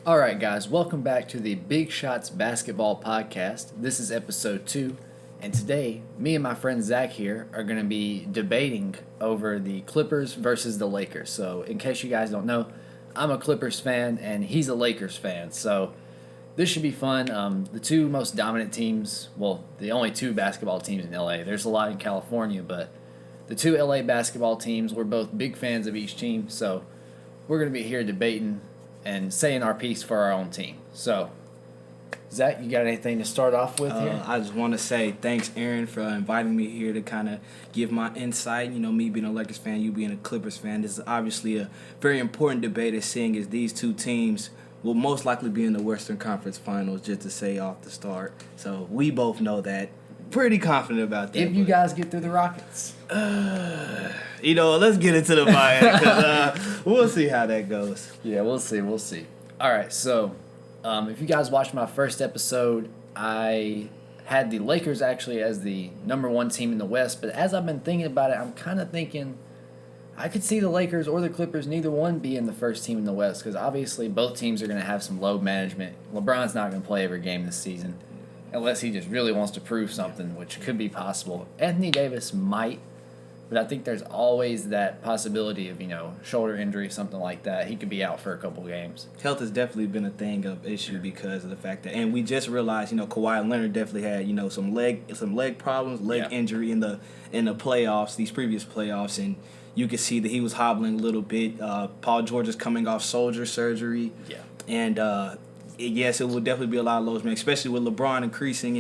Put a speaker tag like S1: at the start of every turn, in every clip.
S1: All right, guys, welcome back to the Big Shots Basketball Podcast. This is episode 2, and today, me and my friend Zach here are going to be debating over the Clippers versus the Lakers. So, in case you guys don't know, I'm a Clippers fan, and he's a Lakers fan. So, this should be fun. The two most dominant teams, well, the only two basketball teams in LA. There's a lot in California, but the two LA basketball teams, we're both big fans of each team. So, we're going to be here debating and saying our piece for our own team. So, Zach, you got anything to start off with here?
S2: I just want to say thanks, Aaron, for inviting me here to kind of give my insight. You know, me being a Lakers fan, you being a Clippers fan. This is obviously a very important debate, as seeing as these two teams will most likely be in the Western Conference Finals, just to say off the start. So we both know that. Pretty confident about that.
S1: If you guys get through the Rockets.
S2: Let's get into the fight, because we'll see how that goes.
S1: Yeah, we'll see. All right, so if you guys watched my first episode, I had the Lakers actually as the number one team in the West, but as I've been thinking about it, I'm kind of thinking I could see the Lakers or the Clippers, neither one being the first team in the West, because obviously both teams are going to have some load management. LeBron's not going to play every game this season unless he just really wants to prove something, which could be possible. Anthony Davis might, but I think there's always that possibility of, shoulder injury, something like that. He could be out for a couple games.
S2: Health has definitely been a thing of issue because of the fact that, and we just realized, Kawhi Leonard definitely had, some leg problems, injury in the playoffs, these previous playoffs, and you could see that he was hobbling a little bit. Paul George is coming off shoulder surgery.
S1: Yeah.
S2: And yes, it will definitely be a lot of load, man, especially with LeBron increasing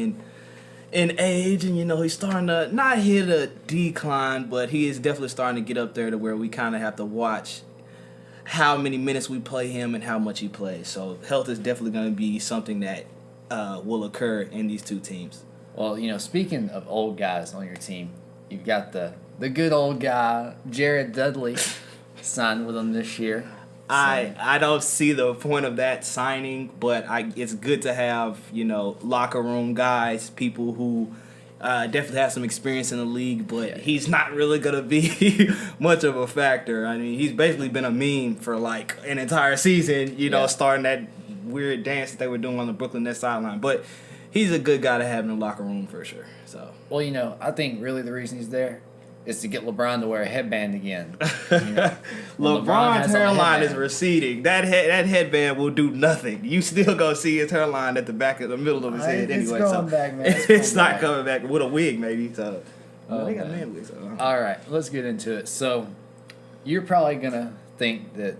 S2: in age, and he's starting to not hit a decline, but he is definitely starting to get up there to where we kind of have to watch how many minutes we play him and how much he plays. So health is definitely going to be something that will occur in these two teams.
S1: Well, speaking of old guys on your team, you've got the good old guy, Jared Dudley, signed with them this year. So.
S2: I don't see the point of that signing, but it's good to have, locker room guys, people who definitely have some experience in the league, but he's not really going to be much of a factor. I mean, he's basically been a meme for like an entire season, starting that weird dance that they were doing on the Brooklyn Nets sideline. But he's a good guy to have in the locker room for sure. So,
S1: well, I think really the reason he's there is to get LeBron to wear a headband again.
S2: LeBron's hairline is receding. That headband will do nothing. You still gonna see his hairline at the back of the middle of his head anyway.
S1: It's going back, man.
S2: It's not coming back with a wig, maybe. So they got man wigs.
S1: All right, let's get into it. So you're probably gonna think that.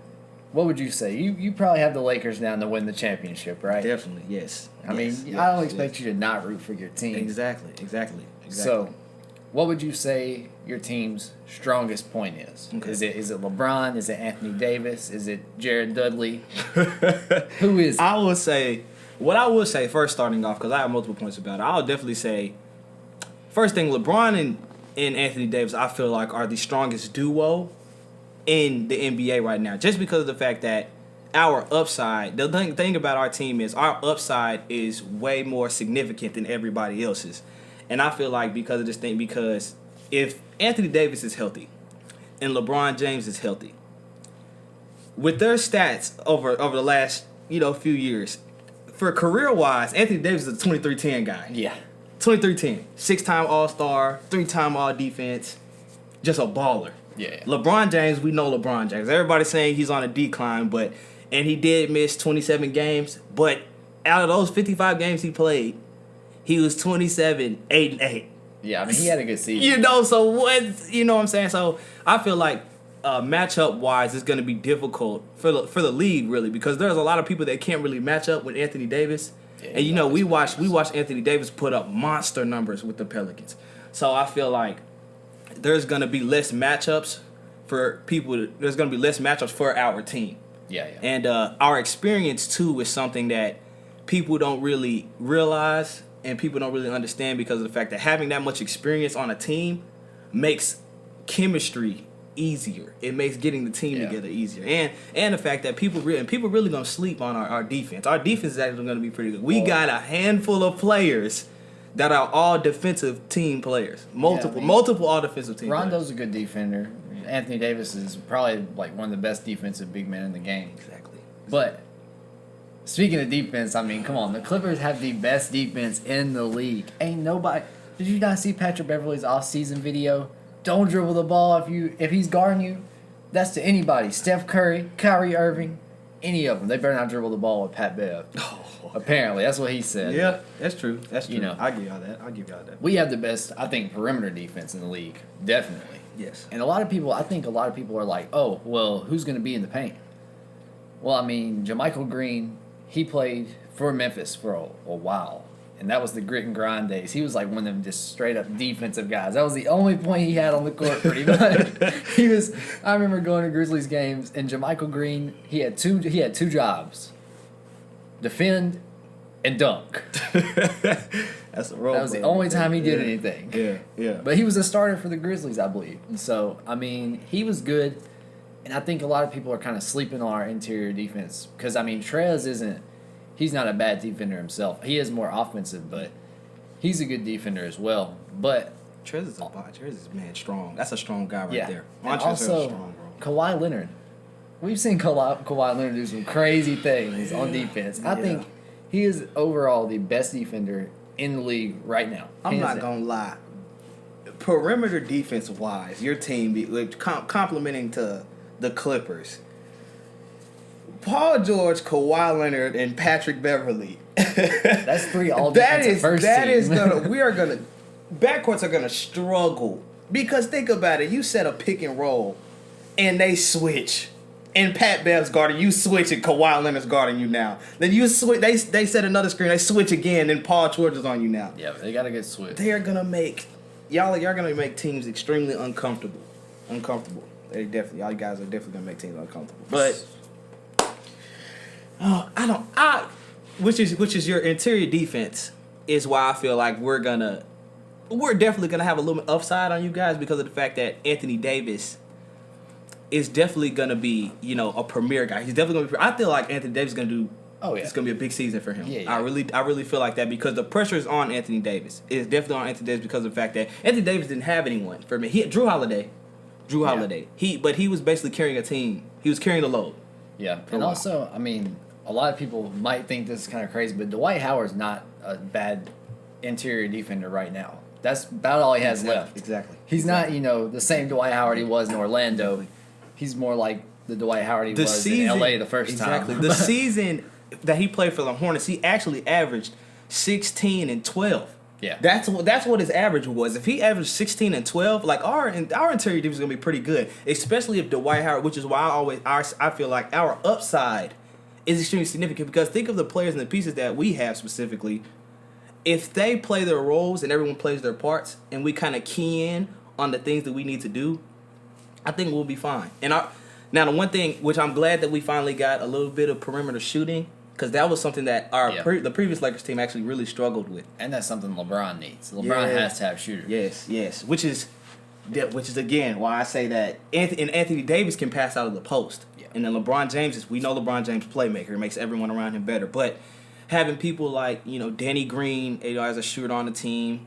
S1: What would you say? You probably have the Lakers down to win the championship, right?
S2: Definitely, yes.
S1: I don't expect you to not root for your team.
S2: Exactly.
S1: So, what would you say your team's strongest point is?
S2: Okay.
S1: Is it LeBron? Is it Anthony Davis? Is it Jared Dudley? Who is it?
S2: I would say first, starting off, because I have multiple points about it. I would definitely say first thing, LeBron and Anthony Davis, I feel like are the strongest duo in the NBA right now, just because of the fact that our upside, the thing about our team is our upside is way more significant than everybody else's. And I feel like because of this thing, because if Anthony Davis is healthy and LeBron James is healthy, with their stats over the last, few years, for career-wise, Anthony Davis is a 23-10 guy.
S1: Yeah.
S2: 23-10. 6-time All-Star, 3-time All-Defense, just a baller.
S1: Yeah.
S2: LeBron James, we know LeBron James. Everybody's saying he's on a decline, and he did miss 27 games, but out of those 55 games he played, he was 27, 8-8.
S1: Yeah, he had a good season.
S2: So what? You know what I'm saying? So I feel like matchup wise, it's going to be difficult for the league really, because there's a lot of people that can't really match up with Anthony Davis. Yeah, and we watched Anthony Davis put up monster numbers with the Pelicans. So I feel like there's going to be less matchups for people. There's going to be less matchups for our team.
S1: Yeah.
S2: And our experience too is something that people don't really realize. And people don't really understand, because of the fact that having that much experience on a team makes chemistry easier. It makes getting the team together easier. And the fact that people really going to sleep on our defense. Our defense is actually going to be pretty good. We got a handful of players that are all defensive team players. Multiple all defensive team players.
S1: Rondo's a good defender. Anthony Davis is probably like one of the best defensive big men in the game.
S2: Exactly.
S1: But Speaking of defense, I mean, come on. The Clippers have the best defense in the league. Ain't nobody. Did you not see Patrick Beverley's off-season video? Don't dribble the ball if he's guarding you. That's to anybody. Steph Curry, Kyrie Irving, any of them. They better not dribble the ball with Pat Bev. Apparently, that's what he said.
S2: Yeah, that's true. That's true.
S1: You know,
S2: I'll give y'all that.
S1: We have the best, I think, perimeter defense in the league. Definitely.
S2: Yes.
S1: And I think a lot of people are like, oh, well, who's going to be in the paint? Well, I mean, JaMychal Green, he played for Memphis for a while. And that was the grit and grind days. He was like one of them just straight up defensive guys. That was the only point he had on the court, pretty much. I remember going to Grizzlies games, and JaMychal Green, he had two jobs: defend and dunk.
S2: That's a role.
S1: That was the only time he did anything.
S2: Yeah.
S1: But he was a starter for the Grizzlies, I believe. And so, I mean, he was good. And I think a lot of people are kind of sleeping on our interior defense. Because, I mean, he's not a bad defender himself. He is more offensive, but he's a good defender as well. But
S2: Trez is man strong. That's a strong guy right there.
S1: And also,
S2: strong,
S1: Kawhi Leonard. We've seen Kawhi Leonard do some crazy things on defense. I think he is overall the best defender in the league right now.
S2: I'm not going to lie. Perimeter defense-wise, your team, complimenting to the Clippers, Paul George, Kawhi Leonard, and Patrick Beverley.
S1: That's three all defensive first team.
S2: Backcourts are gonna struggle because think about it. You set a pick and roll, and they switch, and Pat Bev's guarding you, switch, and Kawhi Leonard's guarding you now. Then you switch. They set another screen. They switch again, and Paul George is on you now.
S1: Yeah, they gotta get switched.
S2: They are gonna make y'all gonna make teams extremely uncomfortable. Y'all guys are definitely gonna make teams uncomfortable. But which is your interior defense is why I feel like we're definitely gonna have a little bit upside on you guys because of the fact that Anthony Davis is definitely gonna be, a premier guy. He's definitely gonna be. I feel like Anthony Davis is gonna do. Oh yeah, it's gonna be a big season for him. Yeah. I really feel like that because the pressure is on Anthony Davis. It's definitely on Anthony Davis because of the fact that Anthony Davis didn't have anyone for me. He had Drew Holiday. But he was basically carrying a team. He was carrying the load.
S1: Yeah, and also, I mean, a lot of people might think this is kind of crazy, but Dwight Howard's not a bad interior defender right now. That's about all he has left.
S2: Exactly.
S1: He's not, the same Dwight Howard he was in Orlando. He's more like the Dwight Howard he was in LA the first time.
S2: Exactly. The season that he played for the Hornets, he actually averaged 16 and 12.
S1: Yeah.
S2: That's what his average was. If he averaged 16 and 12, like our interior defense is gonna be pretty good, especially if Dwight Howard, which is why I feel like our upside is extremely significant because think of the players and the pieces that we have specifically. If they play their roles and everyone plays their parts, and we kind of key in on the things that we need to do, I think we'll be fine. And now the one thing which I'm glad that we finally got a little bit of perimeter shooting. Because that was something that the previous Lakers team actually really struggled with,
S1: and that's something LeBron needs. LeBron has to have shooters.
S2: Yes. Which is again why I say that Anthony Davis can pass out of the post, and then LeBron James we know LeBron James playmaker. It makes everyone around him better. But having people like Danny Green as a shooter on the team,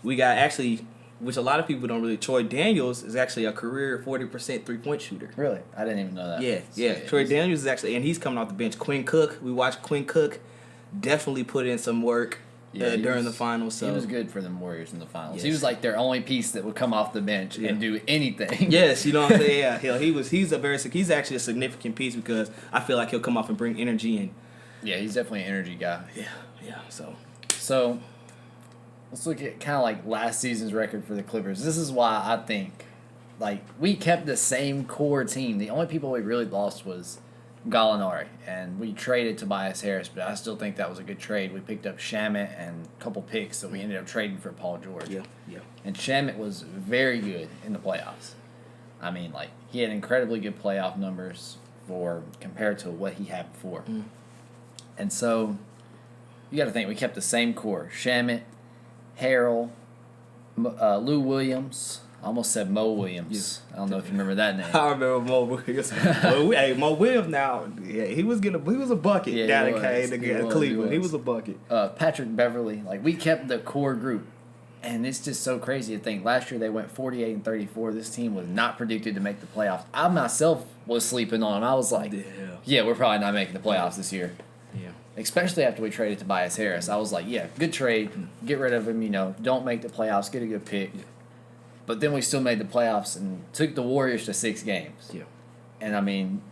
S2: we got actually. Which a lot of people don't really. Troy Daniels is actually a career 40% 3-point shooter.
S1: Really? I didn't even know that.
S2: Yeah. Troy Daniels is actually, and he's coming off the bench. Quinn Cook, we watched Quinn Cook definitely put in some work during the finals. So
S1: he was good for them Warriors in the finals.
S2: Yes.
S1: He was like their only piece that would come off the bench and do anything.
S2: Yes, you know what I'm saying? Yeah, he's actually a significant piece because I feel like he'll come off and bring energy in.
S1: Yeah, he's definitely an energy guy.
S2: Yeah.
S1: So let's look at kind of like last season's record for the Clippers. This is why I think, we kept the same core team. The only people we really lost was Gallinari, and we traded Tobias Harris, but I still think that was a good trade. We picked up Shamet and a couple picks that we ended up trading for Paul George.
S2: Yeah.
S1: And Shamet was very good in the playoffs. I mean, he had incredibly good playoff numbers compared to what he had before. And so you got to think we kept the same core: Shamet, Harrell, Lou Williams. I almost said Mo Williams. I don't know if you remember that name.
S2: I remember Mo Williams. Mo Williams now, he was a bucket down in Cleveland. He was a bucket.
S1: Patrick Beverley. We kept the core group. And it's just so crazy to think. Last year they went 48-34. This team was not predicted to make the playoffs. I myself was sleeping on them. I was like, yeah, we're probably not making the playoffs this year.
S2: Yeah.
S1: Especially after we traded Tobias Harris. I was like, yeah, good trade. Get rid of him, don't make the playoffs, get a good pick. Yeah. But then we still made the playoffs and took the Warriors to 6 games.
S2: Yeah.
S1: And I mean,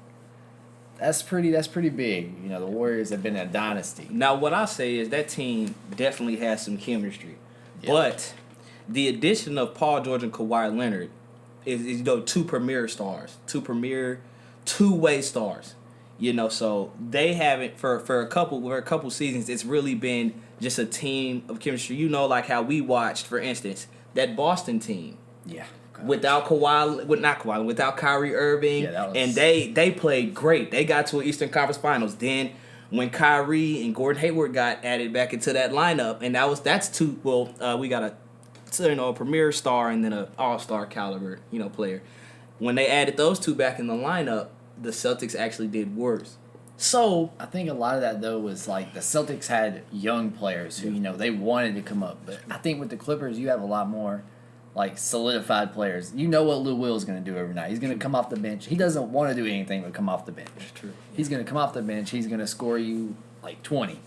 S1: that's pretty big. The Warriors have been a dynasty.
S2: Now, what I say is that team definitely has some chemistry. Yep. But the addition of Paul George and Kawhi Leonard is 2 premier stars, 2 premier two-way stars. So they haven't for a couple seasons. It's really been just a team of chemistry. Like how we watched, for instance, that Boston team.
S1: Yeah.
S2: Without without Kyrie Irving, and they played great. They got to an Eastern Conference Finals. Then when Kyrie and Gordon Hayward got added back into that lineup, and that's 2. Well, we got a premier star and then an all-star caliber player. When they added those 2 back in the lineup, the Celtics actually did worse. So
S1: I think a lot of that though was like the Celtics had young players who they wanted to come up, but I think with the Clippers you have a lot more like solidified players. You know what Lou Will's going to do every night. He's going to come off the bench. He doesn't want to do anything but come off the bench.
S2: That's true.
S1: He's going to come off the bench. He's going to score you like 20.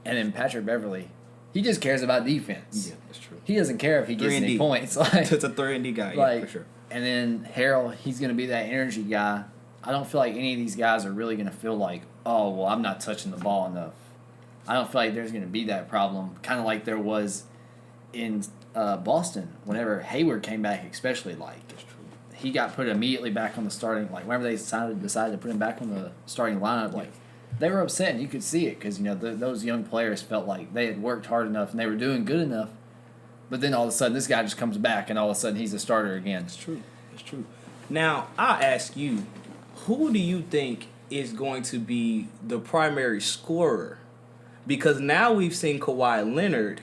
S1: And then Patrick Beverly, he just cares about defense.
S2: Yeah, that's true.
S1: He doesn't care if he gets any points. Like,
S2: it's a 3-and-D guy, for sure.
S1: And then Harrell, he's going to be that energy guy. I don't feel like any of these guys are really going to feel like, oh, well, I'm not touching the ball enough. I don't feel like there's going to be that problem, kind of like there was in Boston whenever Hayward came back, especially. Like, he got put immediately back on the starting, like, whenever they decided to put him back on the starting lineup, like, they were upset, and you could see it because, those young players felt like they had worked hard enough and they were doing good enough, but then all of a sudden this guy just comes back and all of a sudden he's a starter again.
S2: That's true. Now, I'll ask you, who do you think is going to be the primary scorer? Because now we've seen Kawhi Leonard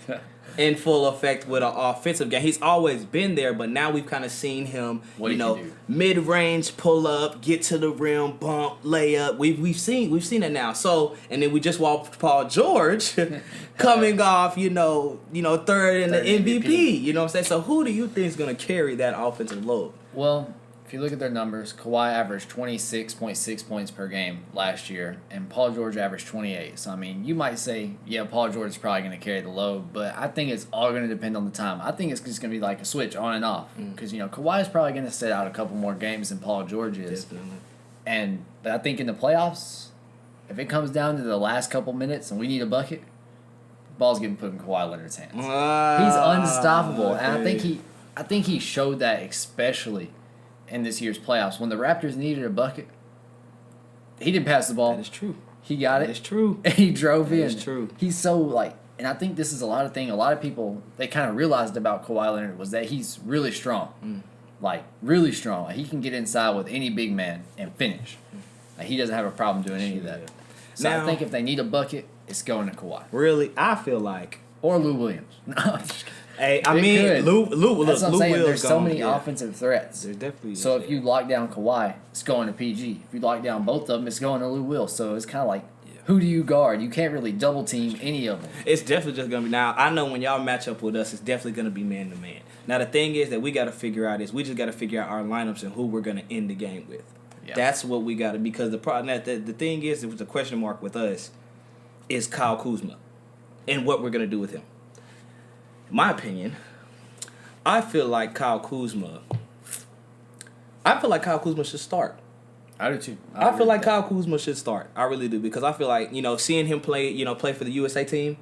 S2: in full effect with an offensive game. He's always been there, but now we've kind of seen him, mid-range, pull up, get to the rim, bump, layup. We've seen it now. So, and then we just watched Paul George coming off, third in the MVP. You know what I'm saying? So who do you think is going to carry that offensive load?
S1: Well, if you look at their numbers, Kawhi averaged 26.6 points per game last year, and Paul George averaged 28. So, I mean, you might say, yeah, Paul George is probably going to carry the load, but I think it's all going to depend on the time. I think it's just going to be like a switch on and off because, Kawhi is probably going to sit out a couple more games than Paul George is. Definitely. But I think in the playoffs, if it comes down to the last couple minutes and we need a bucket, the ball's getting put in Kawhi Leonard's hands. He's unstoppable, and I think he showed that especially in this year's playoffs. When the Raptors needed a bucket, he didn't pass the ball.
S2: That is true.
S1: He got it.
S2: That is true.
S1: And he drove in.
S2: That is true.
S1: He's so, and I think this is a lot of people, they kind of realized about Kawhi Leonard was that he's really strong. Really strong. Like, he can get inside with any big man and finish. Like, he doesn't have a problem doing any of that. So now, I think if they need a bucket, it's going to Kawhi.
S2: Really? I feel like.
S1: Or Lou Williams. No, I'm just kidding.
S2: Hey, I mean, Lou
S1: That's what I'm saying. There's so many
S2: yeah.
S1: offensive threats.
S2: There definitely is.
S1: So if you lock down Kawhi, it's going to PG. If you lock down both of them, it's going to Lou Will. So it's kind of like, who do you guard? You can't really double team any of them.
S2: It's definitely just going to be. Now, I know when y'all match up with us, it's definitely going to be man to man. Now, the thing is that we got to figure out is we just got to figure out our lineups and who we're going to end the game with. Yeah. That's what we got to, because the thing is, it was a question mark with us, is Kyle Kuzma and what we're going to do with him. In my opinion, I feel like Kyle Kuzma should start.
S1: I do too.
S2: I feel like Kyle Kuzma should start. I really do, because I feel like, seeing him play for the USA team,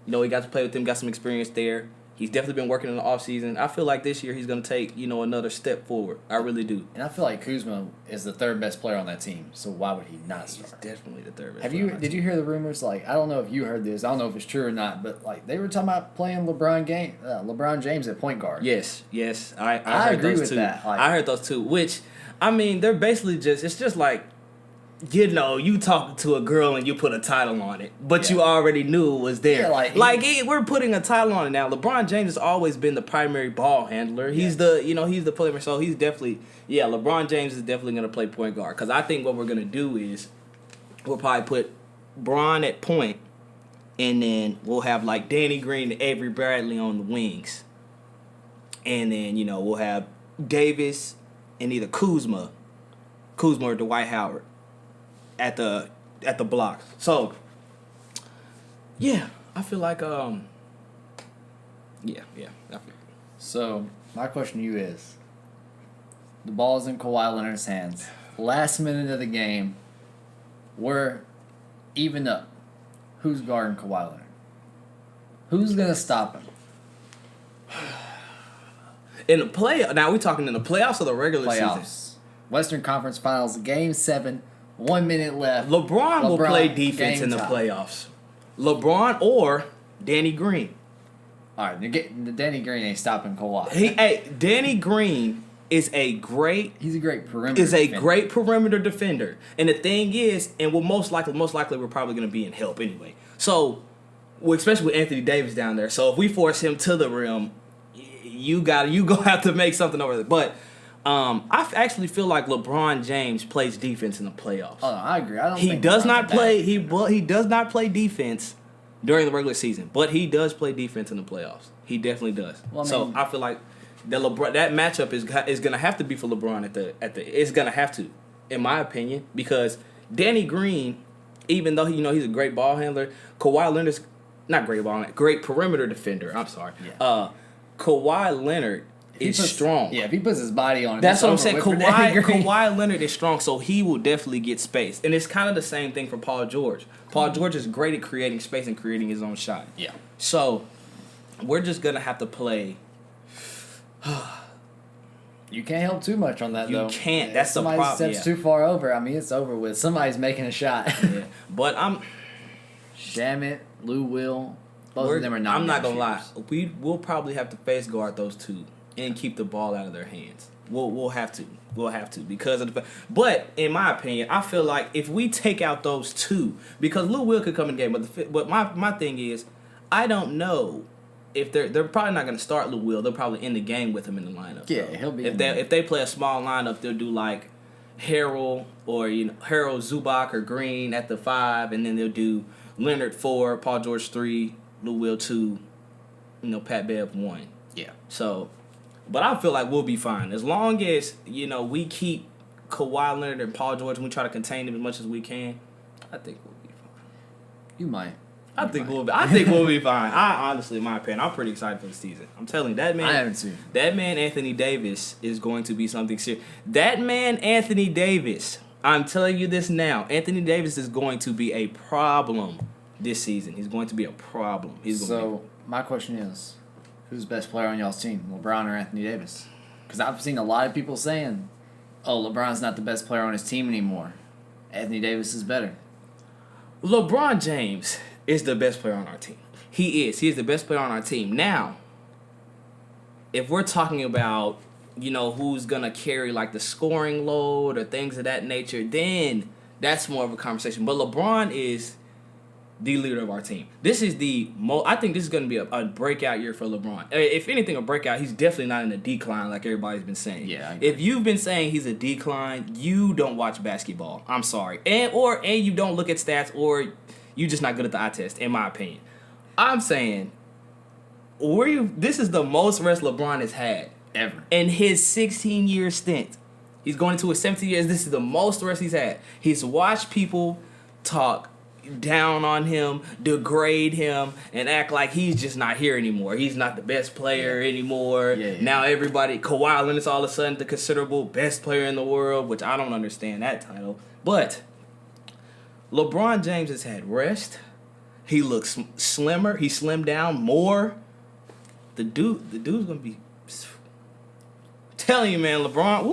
S2: he got to play with them, got some experience there. He's definitely been working in the offseason. I feel like this year he's going to take, another step forward. I really do.
S1: And I feel like Kuzma is the third best player on that team, so why would he not start?
S2: He's definitely the third best player.
S1: Did you hear the rumors? I don't know if you heard this. I don't know if it's true or not, but they were talking about playing LeBron James at point guard.
S2: Yes. I heard
S1: agree
S2: those
S1: with
S2: two.
S1: that.
S2: I heard those two, which, I mean, they're basically it's just like, you talking to a girl and you put a title on it, but you already knew it was there. Yeah, we're putting a title on it now. LeBron James has always been the primary ball handler. He's he's the player. So he's definitely, LeBron James is definitely going to play point guard. Because I think what we're going to do is we'll probably put Bron at point And then we'll have like Danny Green and Avery Bradley on the wings. And then, we'll have Davis and either Kuzma or Dwight Howard at the blocks. So, yeah, I feel like
S1: So, my question to you is, the ball's in Kawhi Leonard's hands. Last minute of the game, we're even up. Who's guarding Kawhi Leonard? Who's going to stop him?
S2: Now we're talking in the playoffs or the regular season?
S1: Western Conference Finals, Game 7, 1 minute left.
S2: LeBron will play defense in the playoffs. LeBron or Danny Green.
S1: All right, Danny Green ain't stopping Kawhi.
S2: Danny Green is a great.
S1: He's a great perimeter.
S2: Great perimeter defender. And the thing is, and most likely, we're probably going to be in help anyway. So, especially with Anthony Davis down there. So if we force him to the rim, you gonna have to make something over there. But I actually feel like LeBron James plays defense in the playoffs.
S1: Oh, no, I agree.
S2: He does not play defense during the regular season, but he does play defense in the playoffs. He definitely does. Well, I feel like that matchup is going to have to be for LeBron at the. It's going to have to, in my opinion, because Danny Green, even though he's a great ball handler, Kawhi Leonard's not great ball handler, great perimeter defender. I'm sorry. Yeah. Kawhi Leonard is strong.
S1: Yeah, if he puts his body on it,
S2: that's what I'm saying. Kawhi Leonard is strong, so he will definitely get space. And it's kind of the same thing for Paul George. Paul George is great at creating space and creating his own shot.
S1: Yeah.
S2: So we're just going to have to play.
S1: You can't help too much on that, though.
S2: You can't. That's the problem.
S1: Somebody steps too far over, I mean, it's over with. Somebody's making a shot.
S2: Yeah. But
S1: Shamit, Lou Will, both of them are not.
S2: I'm not going to lie. We'll probably have to face guard those two and keep the ball out of their hands. We'll have to. We'll have to because of the. But in my opinion, I feel like if we take out those two, because Lou Will could come in the game, but my thing is, I don't know if they're probably not going to start Lou Will. They'll probably end the game with him in the lineup.
S1: Yeah, he'll be.
S2: If they play a small lineup, they'll do like Harrell or Harold Zubac or Green at the 5, and then they'll do Leonard 4, Paul George 3, Lou Will 2, Pat Bev 1.
S1: Yeah.
S2: So. But I feel like we'll be fine. As long as, we keep Kawhi Leonard and Paul George and we try to contain them as much as we can, I think we'll be fine.
S1: You might.
S2: I think we'll be fine. Honestly, in my opinion, I'm pretty excited for the season. I'm telling you, that man.
S1: I haven't seen.
S2: That man, Anthony Davis, is going to be something serious. That man, Anthony Davis, I'm telling you this now. Anthony Davis is going to be a problem this season. He's going to be a problem.
S1: My question is, who's the best player on y'all's team, LeBron or Anthony Davis? Because I've seen a lot of people saying, oh, LeBron's not the best player on his team anymore. Anthony Davis is better.
S2: LeBron James is the best player on our team. He is. He is the best player on our team. Now, if we're talking about, who's going to carry like the scoring load or things of that nature, then that's more of a conversation. But LeBron is the leader of our team. This is I think this is going to be a breakout year for LeBron. If anything, a breakout. He's definitely not in a decline like everybody's been saying.
S1: Yeah.
S2: If you've been saying he's a decline, you don't watch basketball. I'm sorry. And you don't look at stats, or you're just not good at the eye test, in my opinion. I'm saying this is the most rest LeBron has had
S1: ever
S2: in his 16-year stint. He's going into his 17 years. This is the most rest he's had. He's watched people talk down on him, degrade him, and act like he's just not here anymore. He's not the best player anymore.
S1: Yeah. Now
S2: Kawhi Leonard's all of a sudden the considerable best player in the world, which I don't understand that title. But LeBron James has had rest. He looks slimmer. He slimmed down more. The dude's gonna be. Telling you, man, LeBron.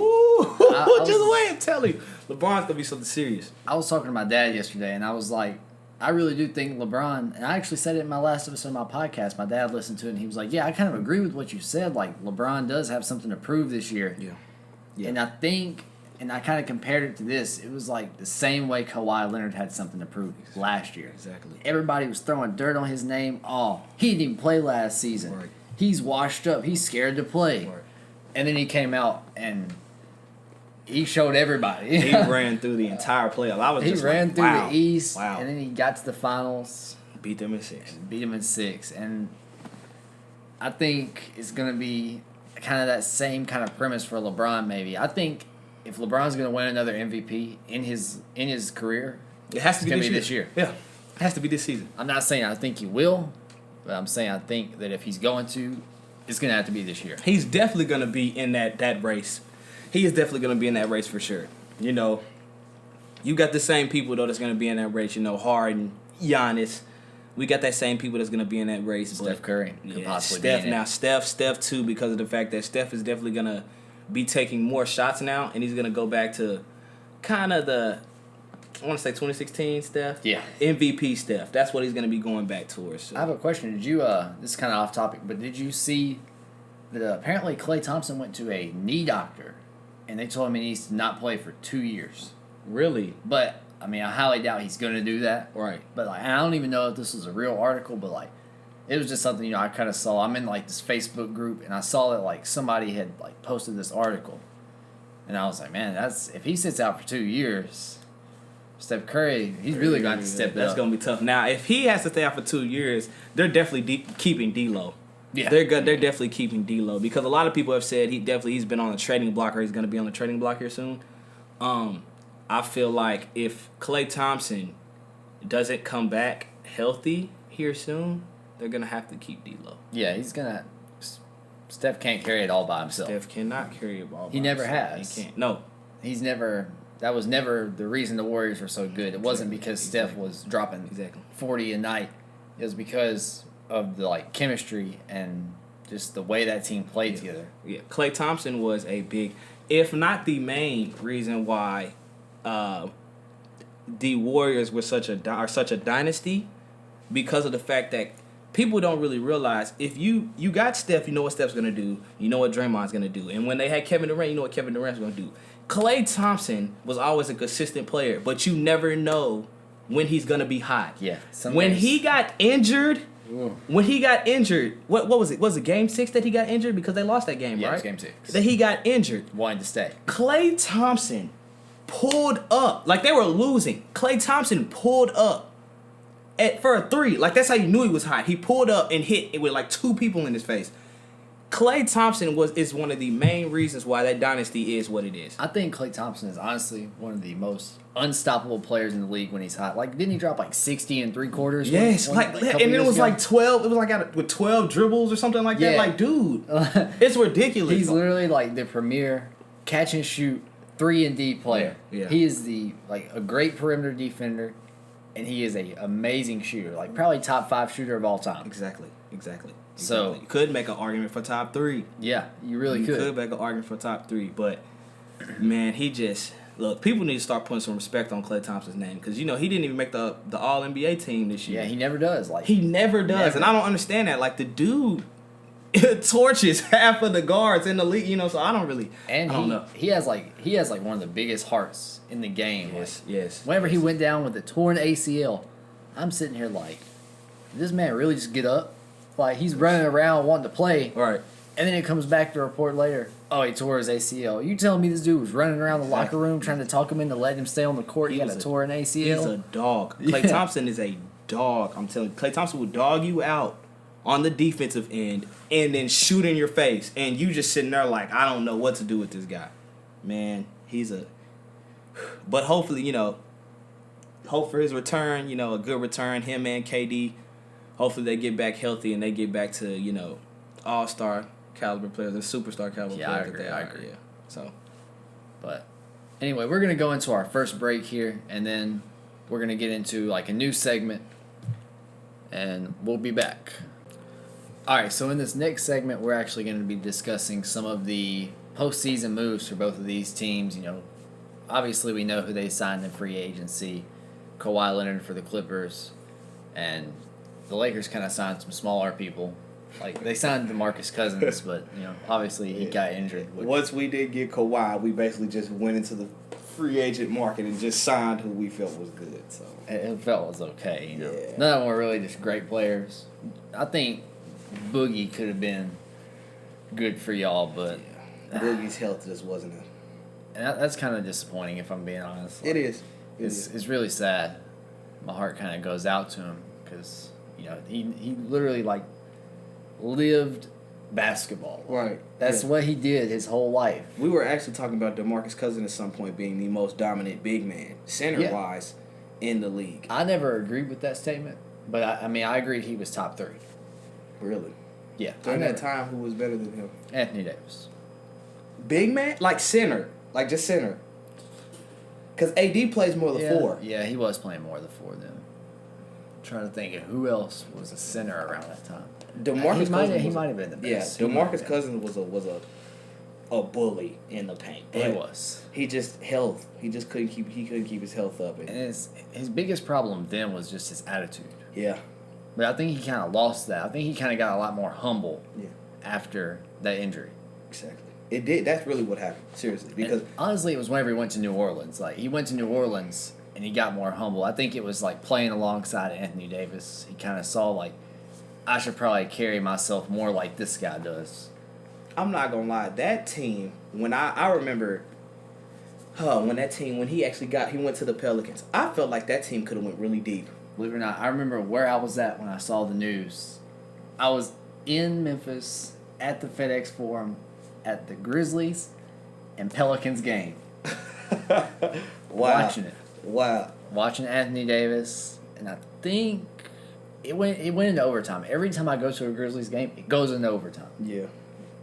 S2: I'm telling you, LeBron's gonna be something serious.
S1: I was talking to my dad yesterday, and I was like, I really do think LeBron, and I actually said it in my last episode of my podcast. My dad listened to it, and he was like, yeah, I kind of agree with what you said. Like, LeBron does have something to prove this year.
S2: Yeah.
S1: And I think, and I kind of compared it to this, it was like the same way Kawhi Leonard had something to prove last year.
S2: Exactly.
S1: Everybody was throwing dirt on his name. Oh, he didn't even play last season.
S2: Right.
S1: He's washed up. He's scared to play.
S2: Right.
S1: And then he came out and he showed everybody.
S2: He ran through the entire playoff.
S1: He ran through the East,
S2: Wow.
S1: and then he got to the finals.
S2: Beat them in 6.
S1: Beat them in 6. And I think it's going to be kind of that same kind of premise for LeBron maybe. I think if LeBron's going to win another MVP in his career,
S2: it has to be
S1: this year.
S2: Yeah. It has to be this season.
S1: I'm not saying I think he will, but I'm saying I think that if he's going to, it's going to have to be this year.
S2: He's definitely going to be in that race. He is definitely going to be in that race for sure. You know, you got the same people, though, that's going to be in that race. You know, Harden, Giannis. We got that same people that's going to be in that race.
S1: Steph Curry could possibly
S2: Steph
S1: be in
S2: now.
S1: it.
S2: Steph too, because of the fact that Steph is definitely going to be taking more shots now, and he's going to go back to kind of I want to say 2016 Steph.
S1: Yeah.
S2: MVP Steph. That's what he's going to be going back towards. So.
S1: I have a question. Did you, this is kind of off topic, but did you see that apparently Klay Thompson went to a knee doctor, and they told him he needs to not play for 2 years?
S2: Really?
S1: But, I mean, I highly doubt he's going to do that.
S2: Right.
S1: But, like, and I don't even know if this was a real article, but, like, it was just something, I kind of saw. I'm in, like, this Facebook group, and I saw that, like, somebody had, like, posted this article. And I was like, man, if he sits out for 2 years, Steph Curry, he's really going to step it up.
S2: That's going to be tough. Now, if he has to stay out for 2 years, they're definitely keeping D'Lo.
S1: Yeah.
S2: They're definitely keeping D'Lo because a lot of people have said he's been on the trading block or he's going to be on the trading block here soon. I feel like if Klay Thompson doesn't come back healthy here soon, they're going to have to keep D'Lo.
S1: Yeah, he's going to. Steph can't carry it all by himself.
S2: Steph cannot carry it all by himself.
S1: He never has.
S2: He can't. No.
S1: He's never. That was never the reason the Warriors were so good. It wasn't because Steph was dropping 40 a night. It was because of the chemistry and just the way that team played together.
S2: Yeah, Klay Thompson was a big, if not the main reason why the Warriors were such a dynasty, because of the fact that people don't really realize if you got Steph, you know what Steph's gonna do, you know what Draymond's gonna do, and when they had Kevin Durant, you know what Kevin Durant's gonna do. Klay Thompson was always a consistent player, but you never know when he's gonna be hot.
S1: Yeah.
S2: When he got injured. When he got injured, what was it? Was it Game 6 that he got injured? Because they lost that game,
S1: yeah,
S2: right?
S1: It was Game 6.
S2: That he got injured.
S1: Wanted to stay.
S2: Klay Thompson pulled up. Like, they were losing. Klay Thompson pulled up for a 3. Like, that's how you knew he was hot. He pulled up and hit it with, 2 people in his face. Klay Thompson is one of the main reasons why that dynasty is what it is.
S1: I think Klay Thompson is honestly one of the most unstoppable players in the league when he's hot. Didn't he drop 60 in 3/4?
S2: Yes, and it was 12. It was with 12 dribbles or something like that.
S1: Yeah.
S2: Dude, it's ridiculous.
S1: He's literally the premier catch and shoot 3-and-D player.
S2: Yeah.
S1: He is a great perimeter defender, and he is a amazing shooter. Probably top 5 shooter of all time.
S2: Exactly.
S1: So
S2: you could make an argument for top 3.
S1: Yeah, you really could.
S2: You could make an argument for top 3, but man, look. People need to start putting some respect on Klay Thompson's name because he didn't even make the All NBA team this year.
S1: Yeah, he never does.
S2: He never does, and I don't understand that. The dude torches half of the guards in the league, So I don't really.
S1: And
S2: I don't know.
S1: He has one of the biggest hearts in the game.
S2: Yes.
S1: Whenever he went down with a torn ACL, I'm sitting here did this man really just get up? He's running around wanting to play.
S2: Right.
S1: And then it comes back to report later, oh, he tore his ACL. You telling me this dude was running around the locker room trying to talk him into letting him stay on the court? He got a torn ACL?
S2: He's a dog. Klay Thompson is a dog. I'm telling you. Klay Thompson will dog you out on the defensive end and then shoot in your face. And you just sitting there I don't know what to do with this guy. Man, But hopefully, hope for his return, a good return, him and KD. Hopefully they get back healthy and they get back to, all-star caliber players and superstar caliber players.
S1: I agree.
S2: Yeah. So,
S1: but anyway, we're going to go into our first break here, and then we're going to get into a new segment, and we'll be back. All right, so in this next segment, we're actually going to be discussing some of the postseason moves for both of these teams. Obviously we know who they signed in free agency, Kawhi Leonard for the Clippers, and the Lakers kind of signed some smaller people. They signed DeMarcus Cousins, but obviously he got injured.
S2: Once we did get Kawhi, we basically just went into the free agent market and just signed who we felt was good. So
S1: it felt was okay.
S2: Yeah.
S1: None of them were really just great players. I think Boogie could have been good for y'all, but
S2: Boogie's health just wasn't it.
S1: And that's kind of disappointing, if I'm being honest.
S2: It is.
S1: It's really sad. My heart kind of goes out to him because he literally like lived basketball.
S2: Right.
S1: That's what he did his whole life.
S2: We were actually talking about DeMarcus Cousins at some point being the most dominant big man, center-wise, in the league.
S1: I never agreed with that statement, but I agreed he was top 3.
S2: Really?
S1: Yeah.
S2: During that time, who was better than him?
S1: Anthony Davis.
S2: Big man? Like center. Like just center. Because AD plays more the 4.
S1: Yeah, he was playing more of the 4 then. I'm trying to think of who else was a center around that time.
S2: DeMarcus Cousins.
S1: He might have been the best.
S2: Yeah, DeMarcus Cousins was a bully in the paint.
S1: He was.
S2: He just couldn't keep his health up.
S1: And his biggest problem then was just his attitude.
S2: Yeah.
S1: But I think he kind of lost that. I think he kind of got a lot more humble.
S2: Yeah.
S1: After that injury.
S2: Exactly. It did. That's really what happened. Seriously, because
S1: honestly, it was whenever he went to New Orleans. Like he went to New Orleans and he got more humble. I think it was like playing alongside Anthony Davis. He kind of saw like, I should probably carry myself more like this guy does.
S2: I'm not gonna lie. That team, when I remember, when he went to the Pelicans, I felt like that team could have went really deep.
S1: Believe it or not, I remember where I was at when I saw the news. I was in Memphis at the FedEx Forum at the Grizzlies and Pelicans game. Watching it.
S2: Wow.
S1: Watching Anthony Davis, and I think it went into overtime. Every time I go to a Grizzlies game, it goes into overtime.
S2: Yeah.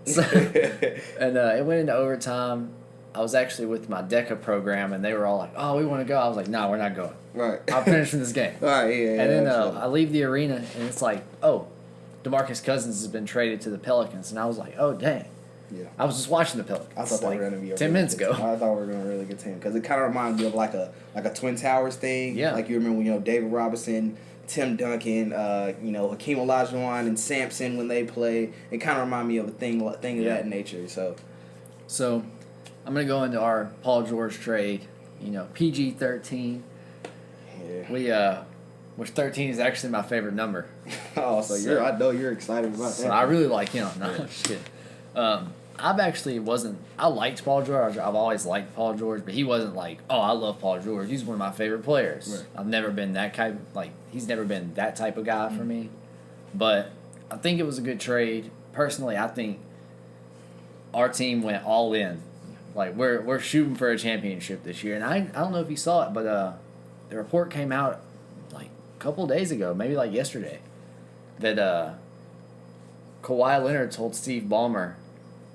S1: So, and it went into overtime. I was actually with my DECA program, and they were all like, "Oh, we want to go." I was like, "No, we're not going.
S2: Right.
S1: I'm finishing this game."
S2: All right, yeah.
S1: And then I leave the arena, and it's like, "Oh, DeMarcus Cousins has been traded to the Pelicans," and I was like, "Oh, dang."
S2: Yeah.
S1: I was just watching the Pelicans.
S2: I thought they were going to be a
S1: 10 minutes ago.
S2: I thought we were going to really good team because it kind of reminded me of like a Twin Towers thing.
S1: Yeah.
S2: Like you remember, David Robinson, Tim Duncan, Hakeem Olajuwon and Sampson when they played. It kind of reminded me of a thing of that nature. So I'm going to go into our Paul George trade. PG-13. Yeah.
S1: Which 13 is actually my favorite number.
S2: Oh, so I know you're excited about that.
S1: I really like him. No, I'm just kidding. I liked Paul George. I've always liked Paul George, but he wasn't like, oh, I love Paul George. He's one of my favorite players.
S2: Right.
S1: I've never been he's never been that type of guy for me. But I think it was a good trade. Personally, I think our team went all in. Like, we're shooting for a championship this year. And I don't know if you saw it, but the report came out like a couple of days ago, maybe like yesterday, that Kawhi Leonard told Steve Ballmer,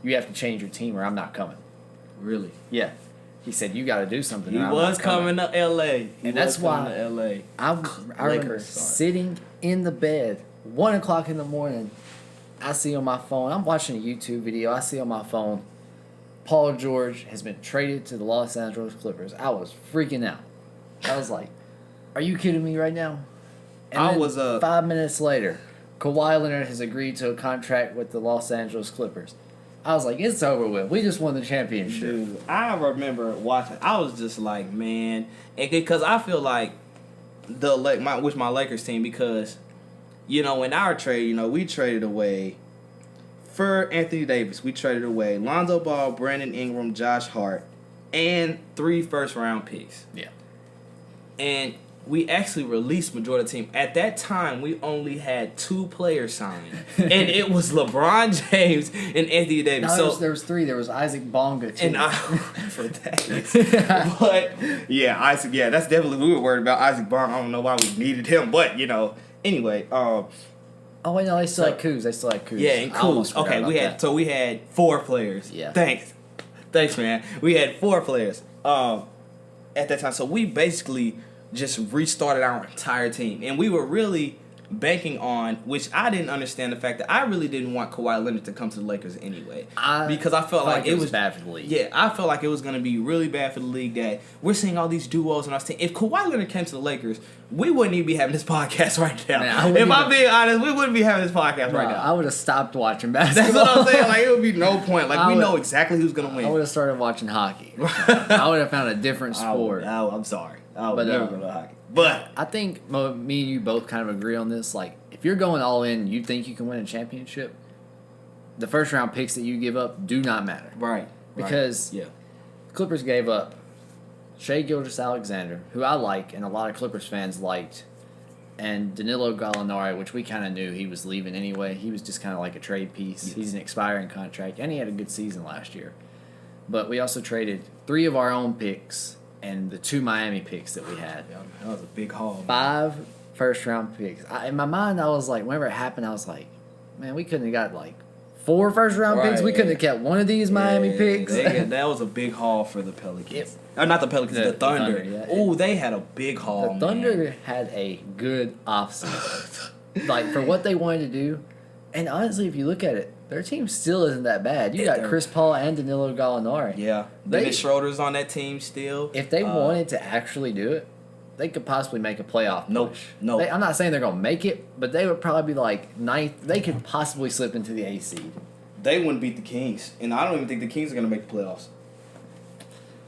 S1: "You have to change your team or I'm not coming."
S2: Really?
S1: Yeah. He said, "You got to do something."
S2: He was coming to L.A.
S1: And that's why I remember
S2: Lakers,
S1: sitting in the bed, 1 o'clock in the morning. I see on my phone, I'm watching a YouTube video. I see on my phone, Paul George has been traded to the Los Angeles Clippers. I was freaking out. I was like, "Are you kidding me right now?" And then 5 minutes later, Kawhi Leonard has agreed to a contract with the Los Angeles Clippers. I was like, it's over with. We just won the championship.
S2: Dude, I remember watching. I was just like, man, because I feel like my Lakers team, because in our trade, we traded away for Anthony Davis. We traded away Lonzo Ball, Brandon Ingram, Josh Hart, and 3 first-round picks.
S1: Yeah.
S2: And we actually released majority of the team. At that time, we only had 2 players signed, and it was LeBron James and Anthony Davis.
S1: No, there was 3. There was Isaac Bonga too.
S2: And I for that. But yeah, Isaac. Yeah, that's definitely we were worried about Isaac Bonga. I don't know why we needed him, but anyway.
S1: Oh wait, no, they still had Kuz. They still had Kuz.
S2: Yeah, and Kuz. Okay, we had 4 players.
S1: Yeah.
S2: Thanks, man. We had 4 players. At that time, so we basically just restarted our entire team. And we were really banking on, which I didn't understand the fact that I really didn't want Kawhi Leonard to come to the Lakers anyway. Because I felt like it was
S1: bad for the league.
S2: Yeah, I felt like it was going to be really bad for the league that we're seeing all these duos in our team. If Kawhi Leonard came to the Lakers, we wouldn't even be having this podcast right now. Man, I'm being honest, we wouldn't be having this podcast right now.
S1: I would have stopped watching basketball.
S2: That's what I'm saying. Like, it would be no point. Like, we know exactly who's going to win.
S1: I would have started watching hockey. I would have found a different sport.
S2: I'm sorry. I would never go to hockey.
S1: But I think me and you both kind of agree on this. Like, if you're going all in, you think you can win a championship, the first round picks that you give up do not matter.
S2: Right.
S1: Because Clippers gave up Shai Gilgeous-Alexander, who I like and a lot of Clippers fans liked, and Danilo Gallinari, which we kind of knew he was leaving anyway. He was just kind of like a trade piece.
S2: Yes.
S1: He's an expiring contract, and he had a good season last year. But we also traded 3 of our own picks and the 2 Miami picks that we had.
S2: Yeah, that was a big haul.
S1: 5 first-round picks. In my mind, I was like, whenever it happened, I was like, man, we couldn't have got like 4 first-round picks. We couldn't have kept one of these Miami picks.
S2: That was a big haul for the Pelicans. Or not the Pelicans, the Thunder.
S1: Yeah.
S2: Oh, they had a big haul.
S1: The Thunder had a good offseason. Like, for what they wanted to do. And honestly, if you look at it, their team still isn't that bad. You got Chris Paul and Danilo Gallinari.
S2: Yeah. Dennis Schroeder's on that team still.
S1: If they wanted to actually do it, they could possibly make a playoff push.
S2: No.
S1: I'm not saying they're going to make it, but they would probably be like 9th. They could possibly slip into the A seed.
S2: They wouldn't beat the Kings. And I don't even think the Kings are going to make the playoffs.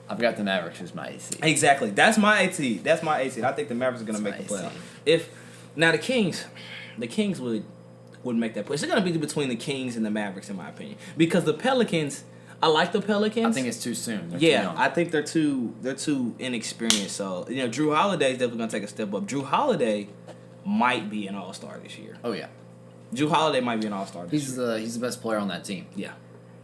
S1: I've got the Mavericks as my A seed.
S2: Exactly. That's my A seed. I think the Mavericks are going to make the playoff. Now the Kings would make that push. It's going to be between the Kings and the Mavericks, in my opinion, because the Pelicans. I like the Pelicans.
S1: I think it's too soon. They're too young.
S2: I think they're too inexperienced. So Drew Holiday is definitely going to take a step up. Drew Holiday might be an All-Star this year.
S1: Oh yeah,
S2: Drew Holiday might be an All-Star this year.
S1: He's the best player on that team.
S2: Yeah,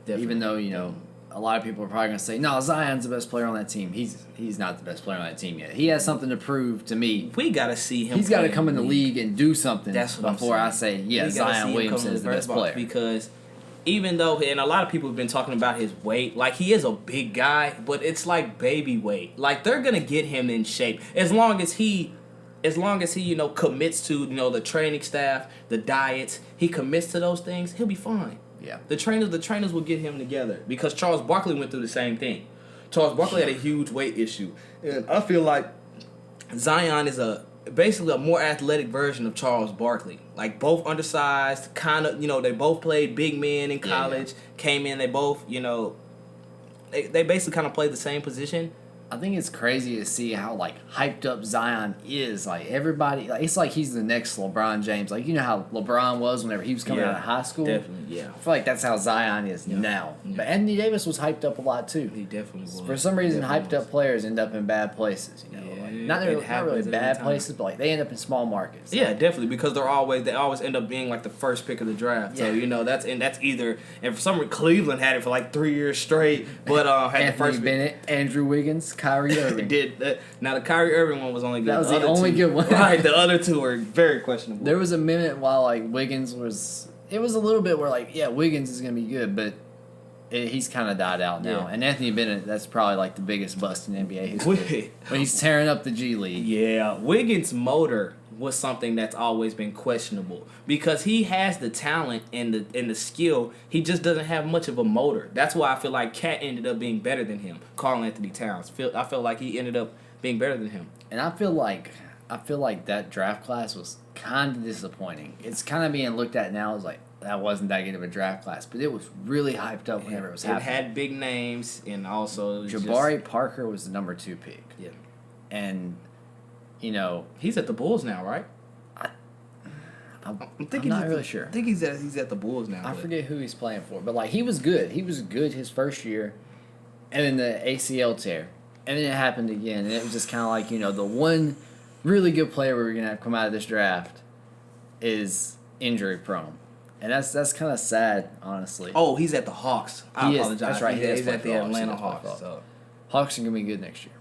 S2: definitely.
S1: Even though a lot of people are probably going to say, no, Zion's the best player on that team. He's not the best player on that team yet. He has something to prove to me.
S2: We got to see him.
S1: He's got to come in the league and do something before I say, Zion Williamson is the best player.
S2: Because even though, and a lot of people have been talking about his weight, like he is a big guy, but it's like baby weight. Like they're going to get him in shape as long as he commits to the training staff, the diets. He commits to those things. He'll be fine.
S1: Yeah.
S2: The trainers will get him together because Charles Barkley went through the same thing. Charles Barkley had a huge weight issue, and I feel like Zion is basically a more athletic version of Charles Barkley. Like both undersized, kind of they both played big men in college. Came in, they both they basically kind of played the same position.
S1: I think it's crazy to see how hyped up Zion is. Like everybody, it's like he's the next LeBron James. Like how LeBron was whenever he was coming out of high school.
S2: Definitely, yeah.
S1: I feel like that's how Zion is now.
S2: Yeah.
S1: But Anthony Davis was hyped up a lot too.
S2: He definitely was.
S1: For some reason, hyped up players end up in bad places. Not really bad places, but they end up in small markets.
S2: Yeah, definitely, because they always end up being like the first pick of the draft. Yeah. So that's either, and for some reason Cleveland had it for like 3 years straight, but had
S1: Anthony
S2: the first
S1: Bennett, Andrew Wiggins, Kyrie Irving.
S2: Now the Kyrie Irving one was only good.
S1: That was the only good one.
S2: Right, the other two were very questionable.
S1: There was a minute while Wiggins was. It was a little bit where Wiggins is gonna be good, but he's kind of died out now.
S2: Yeah.
S1: And Anthony Bennett, that's probably the biggest bust in NBA history. When he's tearing up the G League.
S2: Yeah, Wiggins' motor was something that's always been questionable because he has the talent and the skill. He just doesn't have much of a motor. That's why I feel like Cat ended up being better than him. Karl Anthony Towns. I felt like he ended up being better than him.
S1: And I feel like that draft class was kind of disappointing. It's kind of being looked at now as that wasn't that good of a draft class, but it was really hyped up whenever it was happening.
S2: It had big names, and also it was
S1: Jabari Parker was the number 2 pick.
S2: Yeah,
S1: and
S2: he's at the Bulls now, right?
S1: I'm not really sure.
S2: I think he's at the Bulls now.
S1: I forget who he's playing for, but he was good. He was good his first year, and then the ACL tear, and then it happened again, and it was just kind of the one really good player we're gonna have come out of this draft is injury prone. And that's kind of sad, honestly.
S2: Oh, he's at the Hawks. I apologize.
S1: That's right.
S2: He's at the Atlanta Hawks. So.
S1: Hawks are going to be good next year.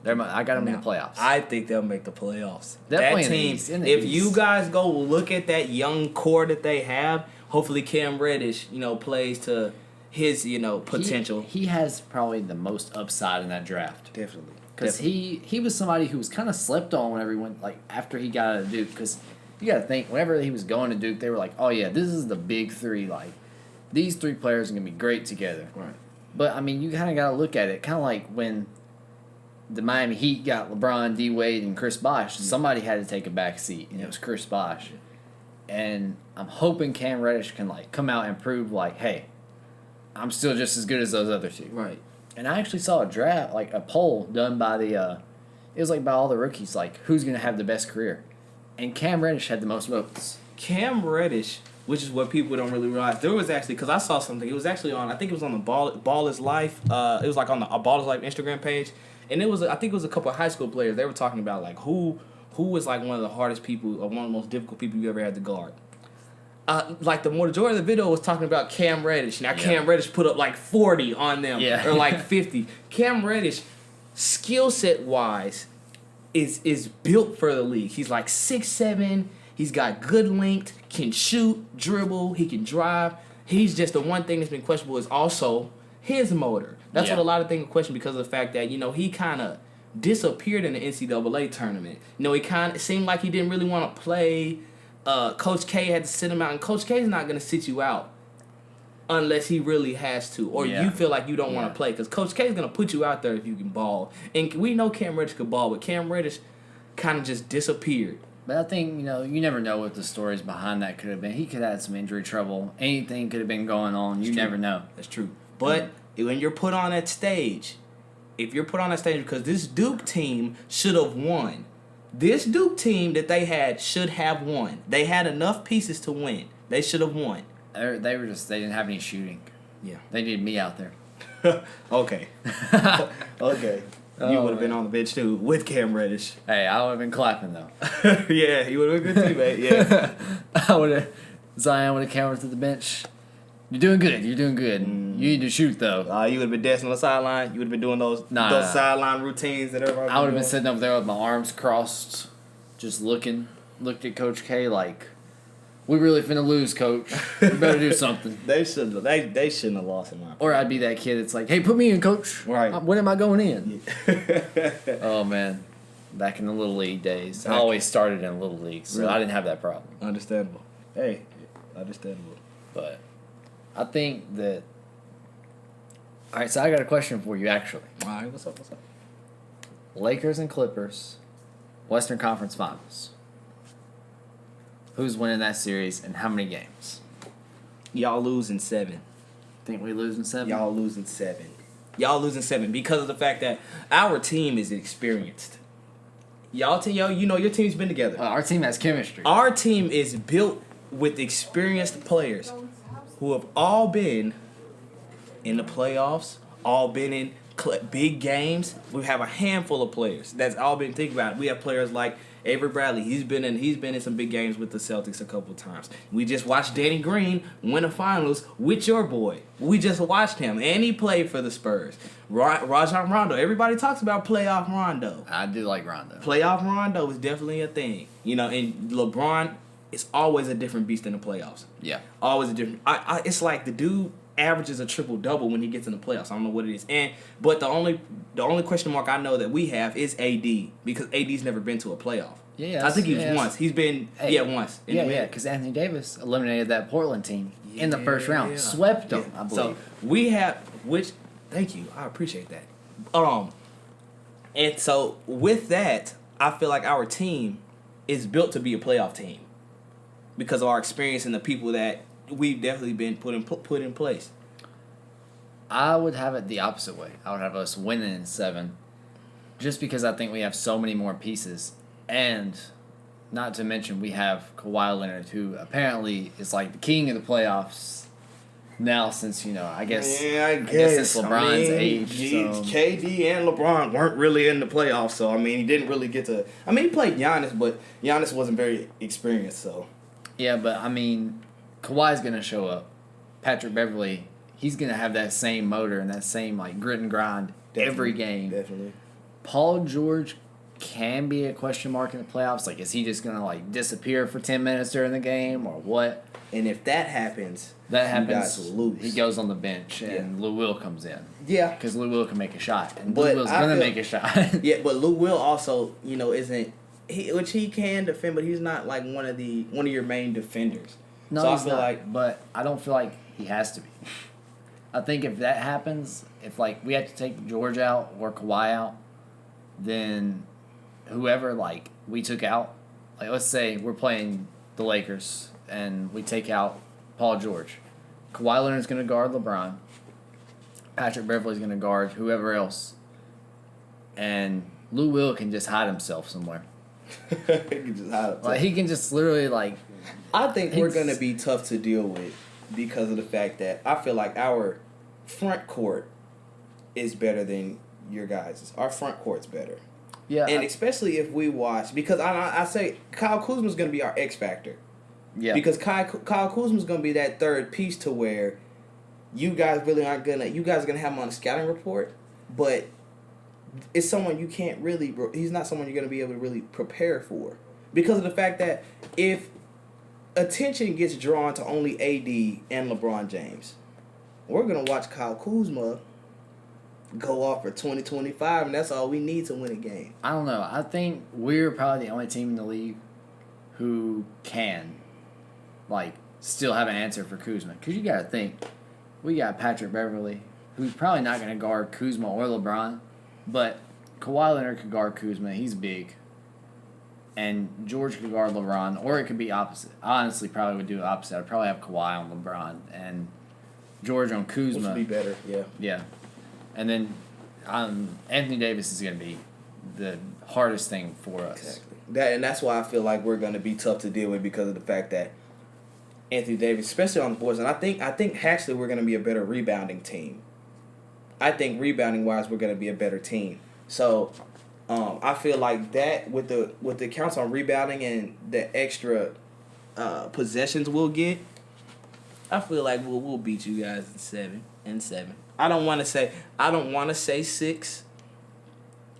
S1: I got them in the playoffs.
S2: I think they'll make the playoffs.
S1: Definitely
S2: that team, if you guys go look at that young core that they have, hopefully Cam Reddish, plays to his, potential.
S1: He has probably the most upside in that draft.
S2: Definitely.
S1: Because he was somebody who was kind of slept on when everyone, after he got out of Duke, because you got to think, whenever he was going to Duke, they were like, oh, yeah, this is the big 3. These 3 players are going to be great together.
S2: Right.
S1: But, you kind of got to look at it. Kind of like when the Miami Heat got LeBron, D-Wade, and Chris Bosh, somebody had to take a back seat, and it was Chris Bosh. And I'm hoping Cam Reddish can, come out and prove, hey, I'm still just as good as those other 2.
S2: Right.
S1: And I actually saw a draft, a poll done by it was by all the rookies, who's going to have the best career. And Cam Reddish had the most votes.
S2: Cam Reddish, which is what people don't really realize. There was actually, because I saw something, it was actually on, I think it was on the Ball is Life. It was on the Ball is Life Instagram page. And I think it was a couple of high school players. They were talking about, who who was like one of the hardest people or one of the most difficult people you ever had to guard? Like the majority of the video was talking about Cam Reddish. Now Cam Reddish put up like 40 on them or like 50. Cam Reddish, skill set wise, is built for the league. He's like 6'7". He's got good length, can shoot, dribble, he can drive. He's just the one thing that's been questionable is also his motor. That's what a lot of things are questioned because of the fact that, he kind of disappeared in the NCAA tournament. He kind of seemed like he didn't really want to play. Coach K had to sit him out, and Coach K is not going to sit you out unless he really has to, or you feel like you don't want to play, because Coach K is going to put you out there if you can ball. And we know Cam Reddish could ball, but Cam Reddish kind of just disappeared.
S1: But I think, you never know what the stories behind that could have been. He could have had some injury trouble. Anything could have been going on. You never know.
S2: That's true. But when you're put on that stage, because this Duke team should have won. This Duke team that they had should have won. They had enough pieces to win. They should have won.
S1: They didn't have any shooting.
S2: Yeah.
S1: They needed me out there.
S2: Okay. Okay. You would have been on the bench too with Cam Reddish.
S1: Hey, I would have been clapping though.
S2: Yeah, you would have been good teammate. Yeah.
S1: Zion would have countered to the bench. You're doing good. You need to shoot though.
S2: You would have been dancing on the sideline. You would have been doing those sideline routines that everybody.
S1: I would have been sitting up there with my arms crossed, just looked at Coach K like, we really finna lose, Coach. You better do something.
S2: They shouldn't have lost in my opinion.
S1: Or I'd be that kid that's like, hey, put me in, Coach.
S2: Right.
S1: When am I going in? Oh man, back in the Little League days, I always started in Little League, so I didn't have that problem.
S2: Understandable. Hey, understandable.
S1: But I think that. All right, so I got a question for you, actually.
S2: All right, what's up?
S1: Lakers and Clippers, Western Conference Finals. Who's winning that series and how many games?
S2: Y'all losing 7.
S1: Think we losing 7?
S2: Y'all losing 7 because of the fact that our team is experienced. Your team's been together.
S1: Our team has chemistry.
S2: Our team is built with experienced players who have all been in the playoffs, all been in big games. We have a handful of players that's all been. Think about it. We have players like Avery Bradley. He's been in some big games with the Celtics a couple of times. We just watched Danny Green win a finals with your boy. We just watched him, and he played for the Spurs. Rajon Rondo. Everybody talks about playoff Rondo.
S1: I do like Rondo.
S2: Playoff Rondo is definitely a thing. And LeBron is always a different beast in the playoffs.
S1: Yeah.
S2: Always a different. It's like the dude averages a triple-double when he gets in the playoffs. I don't know what it is. But the only question mark I know that we have is AD, because AD's never been to a playoff.
S1: Yeah,
S2: I think once. He's been once.
S1: Because Anthony Davis eliminated that Portland team in the first round. Swept them, I believe.
S2: So we have, thank you. I appreciate that. And so with that, I feel like our team is built to be a playoff team because of our experience and the people that we've definitely been put in place.
S1: I would have it the opposite way. I would have us winning in 7, just because I think we have so many more pieces, and not to mention we have Kawhi Leonard, who apparently is like the king of the playoffs now. Since I guess since LeBron's age, so.
S2: KD and LeBron weren't really in the playoffs, so he didn't really get to. He played Giannis, but Giannis wasn't very experienced, so.
S1: Yeah, but Kawhi's gonna show up. Patrick Beverly, he's gonna have that same motor and that same grit and grind every game.
S2: Definitely.
S1: Paul George can be a question mark in the playoffs. Is he just gonna disappear for 10 minutes during the game or what?
S2: And if that happens,
S1: you guys
S2: will lose.
S1: He goes on the bench and Lou Will comes in.
S2: Yeah,
S1: because Lou Will can make a shot, and Lou Will's gonna make a shot.
S2: Yeah, but Lou Will also, isn't which he can defend, but he's not one of your main defenders.
S1: No,
S2: so
S1: he's not. But I don't feel like he has to be. I think if that happens, if we have to take George out or Kawhi out, then whoever we took out, let's say we're playing the Lakers and we take out Paul George, Kawhi Leonard's going to guard LeBron, Patrick Beverly's going to guard whoever else, and Lou Will can just hide himself somewhere.
S2: He can just hide himself.
S1: He can just literally
S2: I think we're going to be tough to deal with because of the fact that I feel like our front court is better than your guys'. Our front court's better.
S1: Yeah.
S2: And especially if we watch, because I say Kyle Kuzma's going to be our X factor.
S1: Yeah.
S2: Because Kyle Kuzma's going to be that third piece to where you guys really aren't going to, you guys are going to have him on a scouting report, but it's someone you can't really, he's not someone you're going to be able to really prepare for. Because of the fact that if attention gets drawn to only AD and LeBron James, we're going to watch Kyle Kuzma go off for 20-25, and that's all we need to win a game.
S1: I don't know. I think we're probably the only team in the league who can, like, still have an answer for Kuzma. Because you got to think, we got Patrick Beverly, who's probably not going to guard Kuzma or LeBron, but Kawhi Leonard could guard Kuzma. He's big. And George could guard LeBron, or it could be opposite. I honestly probably would do the opposite. I'd probably have Kawhi on LeBron and George on Kuzma.
S2: Which would be better, yeah.
S1: Yeah. And then Anthony Davis is going to be the hardest thing for us.
S2: Exactly. That's why I feel like we're going to be tough to deal with, because of the fact that Anthony Davis, especially on the boards, and I think actually we're going to be a better rebounding team. I think rebounding-wise we're going to be a better team. So I feel like that with the counts on rebounding and the extra possessions we'll get, I feel like we'll beat you guys in 7. I don't want to say 6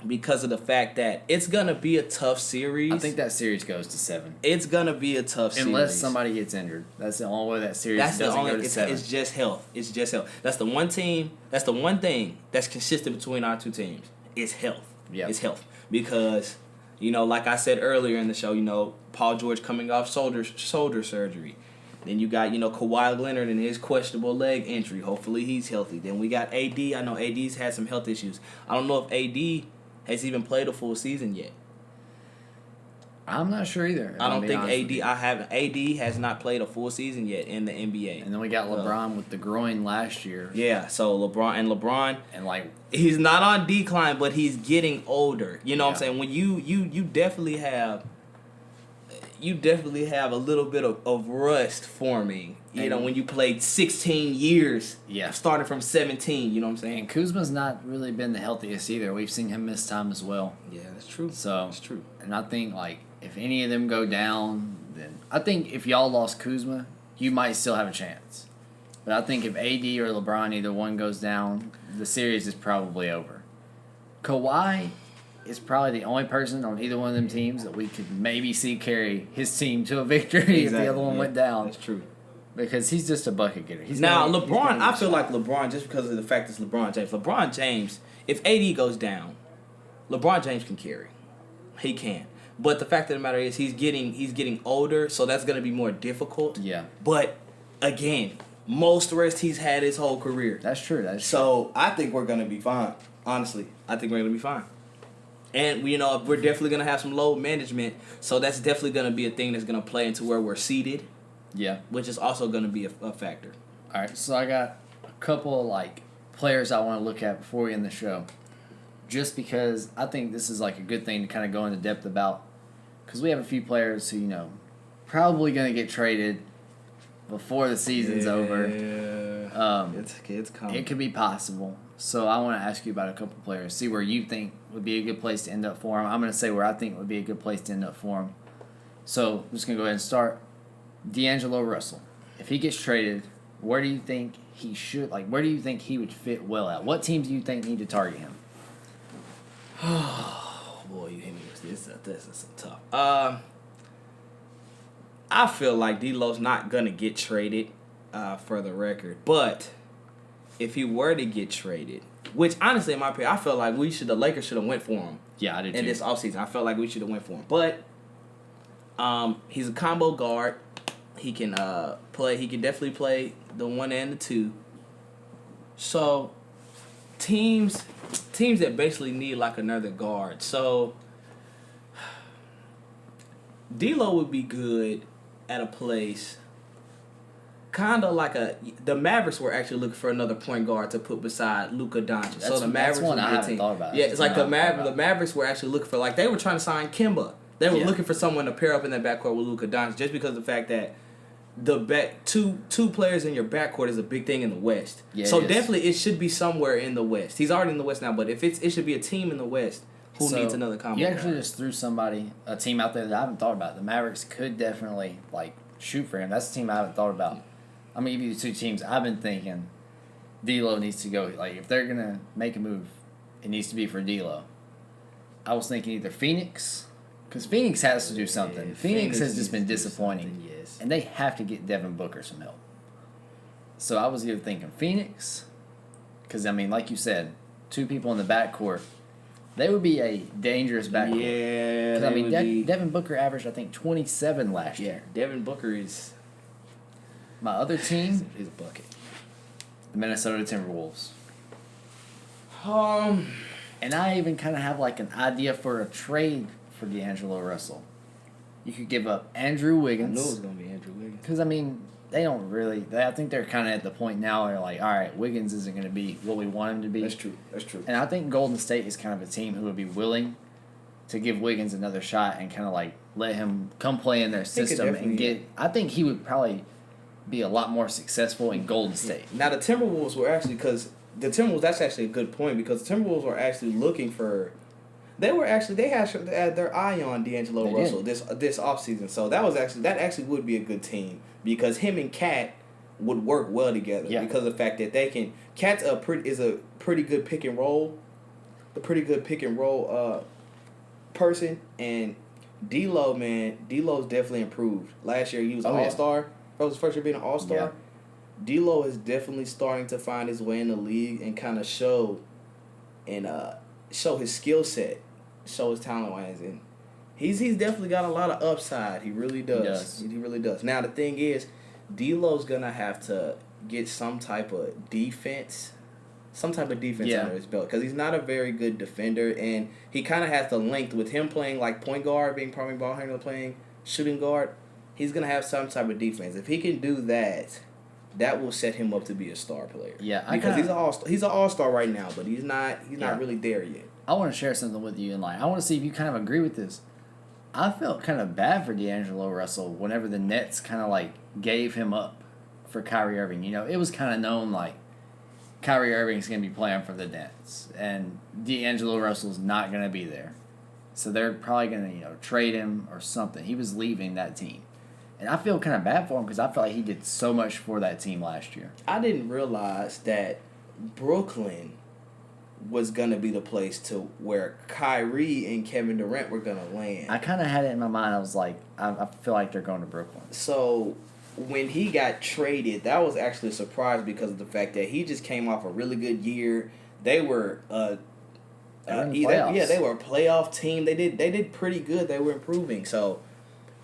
S2: because of the fact that it's gonna be a tough series.
S1: I think that series goes to 7.
S2: It's gonna be a tough series
S1: unless somebody gets injured. That's the only way that series doesn't go to 7.
S2: It's just health. It's just health. That's the one team. That's the one thing that's consistent between our two teams. It's health.
S1: Yeah,
S2: it's health, because like I said earlier in the show, Paul George coming off shoulder surgery. Then you got, Kawhi Leonard and his questionable leg injury. Hopefully he's healthy. Then we got AD. I know AD's had some health issues. I don't know if AD has even played a full season yet.
S1: I'm not sure either.
S2: I don't think AD has not played a full season yet in the NBA.
S1: And then we got LeBron with the groin last year.
S2: Yeah, so LeBron
S1: and like
S2: he's not on decline, but he's getting older. You know what I'm saying? When you definitely have a little bit of rust forming. When you played 16 years, starting from 17, you know what I'm saying?
S1: And Kuzma's not really been the healthiest either. We've seen him miss time as well.
S2: Yeah, that's true.
S1: So
S2: that's true.
S1: And I think if any of them go down, then I think if y'all lost Kuzma, you might still have a chance. But I think if AD or LeBron, either one goes down, the series is probably over. Kawhi is probably the only person on either one of them teams that we could maybe see carry his team to a victory if the other one went down.
S2: That's true.
S1: Because he's just a bucket getter.
S2: LeBron, I feel like LeBron, just because of the fact it's LeBron James. LeBron James, if AD goes down, LeBron James can carry. He can. But the fact of the matter is he's getting older, so that's going to be more difficult.
S1: Yeah.
S2: But, again, most rest he's had his whole career.
S1: That's true.
S2: So, I think we're going to be fine. Honestly, I think we're going to be fine. And, we're definitely going to have some load management, so that's definitely going to be a thing that's going to play into where we're seated.
S1: Yeah.
S2: Which is also going to be a factor.
S1: All right, so I got a couple of, players I want to look at before we end the show. Just because I think this is, a good thing to kind of go into depth about. Because we have a few players who, probably going to get traded before the season's over.
S2: It's coming.
S1: It could be possible. So I want to ask you about a couple players. See where you think would be a good place to end up for them. I'm going to say where I think would be a good place to end up for them. So I'm just going to go ahead and start. D'Angelo Russell. If he gets traded, where do you think he should, where do you think he would fit well at? What teams do you think need to target him?
S2: Oh, boy, you hit me with this. This is tough. I feel like D'Lo's not going to get traded, for the record. But if he were to get traded, which honestly, in my opinion, I feel like the Lakers should have went for him.
S1: Yeah, I did too.
S2: In this offseason. I felt like we should have went for him. But he's a combo guard. He can play. He can definitely play the 1 and the 2. So teams that basically need another guard. So D'Lo would be good at a place kind of the Mavericks were actually looking for another point guard to put beside Luka Doncic. So the Mavericks
S1: that's one I haven't thought about.
S2: Yeah, it's the Mavericks were actually looking for they were trying to sign Kemba. They were looking for someone to pair up in that backcourt with Luka Doncic, just because of the fact that two players in your backcourt is a big thing in the West. Yeah, so definitely it should be somewhere in the West. He's already in the West now, but if it should be a team in the West Who needs another combo
S1: You actually
S2: guard?
S1: just threw a team out there that I haven't thought about. The Mavericks could definitely shoot for him. That's the team I haven't thought about. I'm gonna give you the two teams I've been thinking. D'Lo needs to go. Like if they're gonna make a move, it needs to be for D'Lo. I was thinking either Phoenix, because Phoenix has to do something.
S2: Yeah,
S1: Phoenix has
S2: needs
S1: just been
S2: to do
S1: disappointing,
S2: something, yes.
S1: and they have to get Devin Booker some help. So I was either thinking Phoenix, because I mean, like you said, two people in the backcourt, they would be a dangerous backcourt.
S2: Yeah,
S1: Because I mean, Devin Booker averaged I think 27 last year.
S2: Devin Booker is
S1: My other team,
S2: his bucket.
S1: the Minnesota Timberwolves,
S2: Um,
S1: and I even kind of have like an idea for a trade for D'Angelo Russell. You could give up Andrew
S2: I knew it
S1: Wiggins.
S2: was gonna be Andrew Wiggins.
S1: Because, I mean, they don't really. I think they're kind of at the point now where, like, all right, Wiggins isn't going to be what we want him to be.
S2: That's true. That's true.
S1: And I think Golden State is kind of a team who would be willing to give Wiggins another shot and kind of, like, let him come play in their system and
S2: definitely-
S1: get. I think he would probably be a lot more successful in Golden State.
S2: Now the Timberwolves were actually that's actually a good point because the Timberwolves were actually looking for. They had their eye on D'Angelo
S1: They
S2: Russell
S1: did.
S2: this offseason. So that actually would be a good team because him and Cat would work well together
S1: Yeah.
S2: because of the fact that they can. Cat's is a pretty good pick and roll, person, and D'Lo's definitely improved. Last year he was an
S1: yeah.
S2: all-star. That was his first year being an all-star.
S1: Yeah.
S2: D'Lo is definitely starting to find his way in the league and kind of show his skill set, show his talent wise, and he's definitely got a lot of upside. He really does. He really does. Now the thing is, D'Lo's gonna have to get some type of defense under his belt because he's not a very good defender, and he kind of has the length with him playing like point guard, being primary ball handler, playing shooting guard. He's gonna have some type of defense. If he can do that, that will set him up to be a star player.
S1: Yeah,
S2: because he's an all-star right now, but he's not really there yet.
S1: I want to share something with you, and I want to see if you kind of agree with this. I felt kind of bad for D'Angelo Russell whenever the Nets kind of gave him up for Kyrie Irving. You know, it was kind of known Kyrie Irving's going to be playing for the Nets, and D'Angelo Russell's not going to be there. So they're probably going to, trade him or something. He was leaving that team. And I feel kind of bad for him because I feel like he did so much for that team last year.
S2: I didn't realize that Brooklyn was going to be the place to where Kyrie and Kevin Durant were going to land.
S1: I kind of had it in my mind. I was like, I feel like they're going to Brooklyn.
S2: So when he got traded, that was actually a surprise because of the fact that he just came off a really good year. They were
S1: They were in the playoffs.
S2: they were a playoff team. They did pretty good. They were improving. So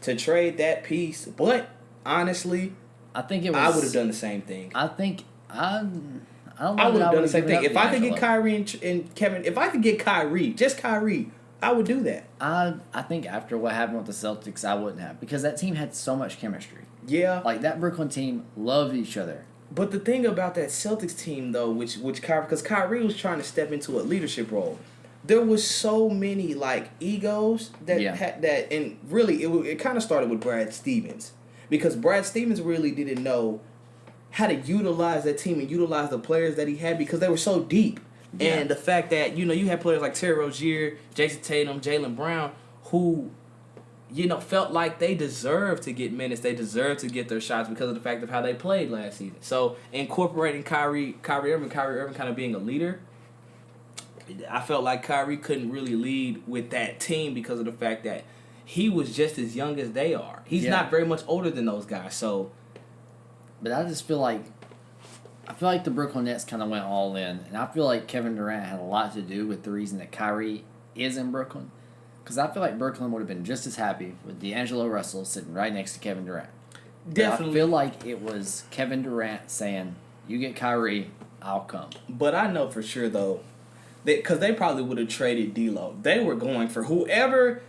S2: to trade that piece, but honestly,
S1: I think it was.
S2: I would have done the same thing.
S1: I think I don't know.
S2: I would have done the same
S1: given
S2: thing.
S1: up
S2: If I could get
S1: D'Angelo.
S2: Kyrie and Kevin, if I could get Kyrie, just Kyrie, I would do that.
S1: I think after what happened with the Celtics, I wouldn't have because that team had so much chemistry.
S2: Yeah.
S1: Like that Brooklyn team loved each other.
S2: But the thing about that Celtics team though, which Kyrie, because Kyrie was trying to step into a leadership role, there was so many egos that had that, and really it kind of started with Brad Stevens because Brad Stevens really didn't know how to utilize that team and utilize the players that he had because they were so deep.
S1: Yeah.
S2: And the fact that you had players like Terry Rozier, Jason Tatum, Jaylen Brown, who felt like they deserved to get minutes, they deserved to get their shots because of the fact of how they played last season. So incorporating Kyrie Irving kind of being a leader, I felt like Kyrie couldn't really lead with that team because of the fact that he was just as young as they are. He's not very much older than those guys. So,
S1: but I just feel like the Brooklyn Nets kind of went all in, and I feel like Kevin Durant had a lot to do with the reason that Kyrie is in Brooklyn. Because I feel like Brooklyn would have been just as happy with D'Angelo Russell sitting right next to Kevin Durant.
S2: definitely.
S1: But I feel like it was Kevin Durant saying, "You get Kyrie, I'll come."
S2: But I know for sure though, because they probably would have traded D'Lo. They were going for whoever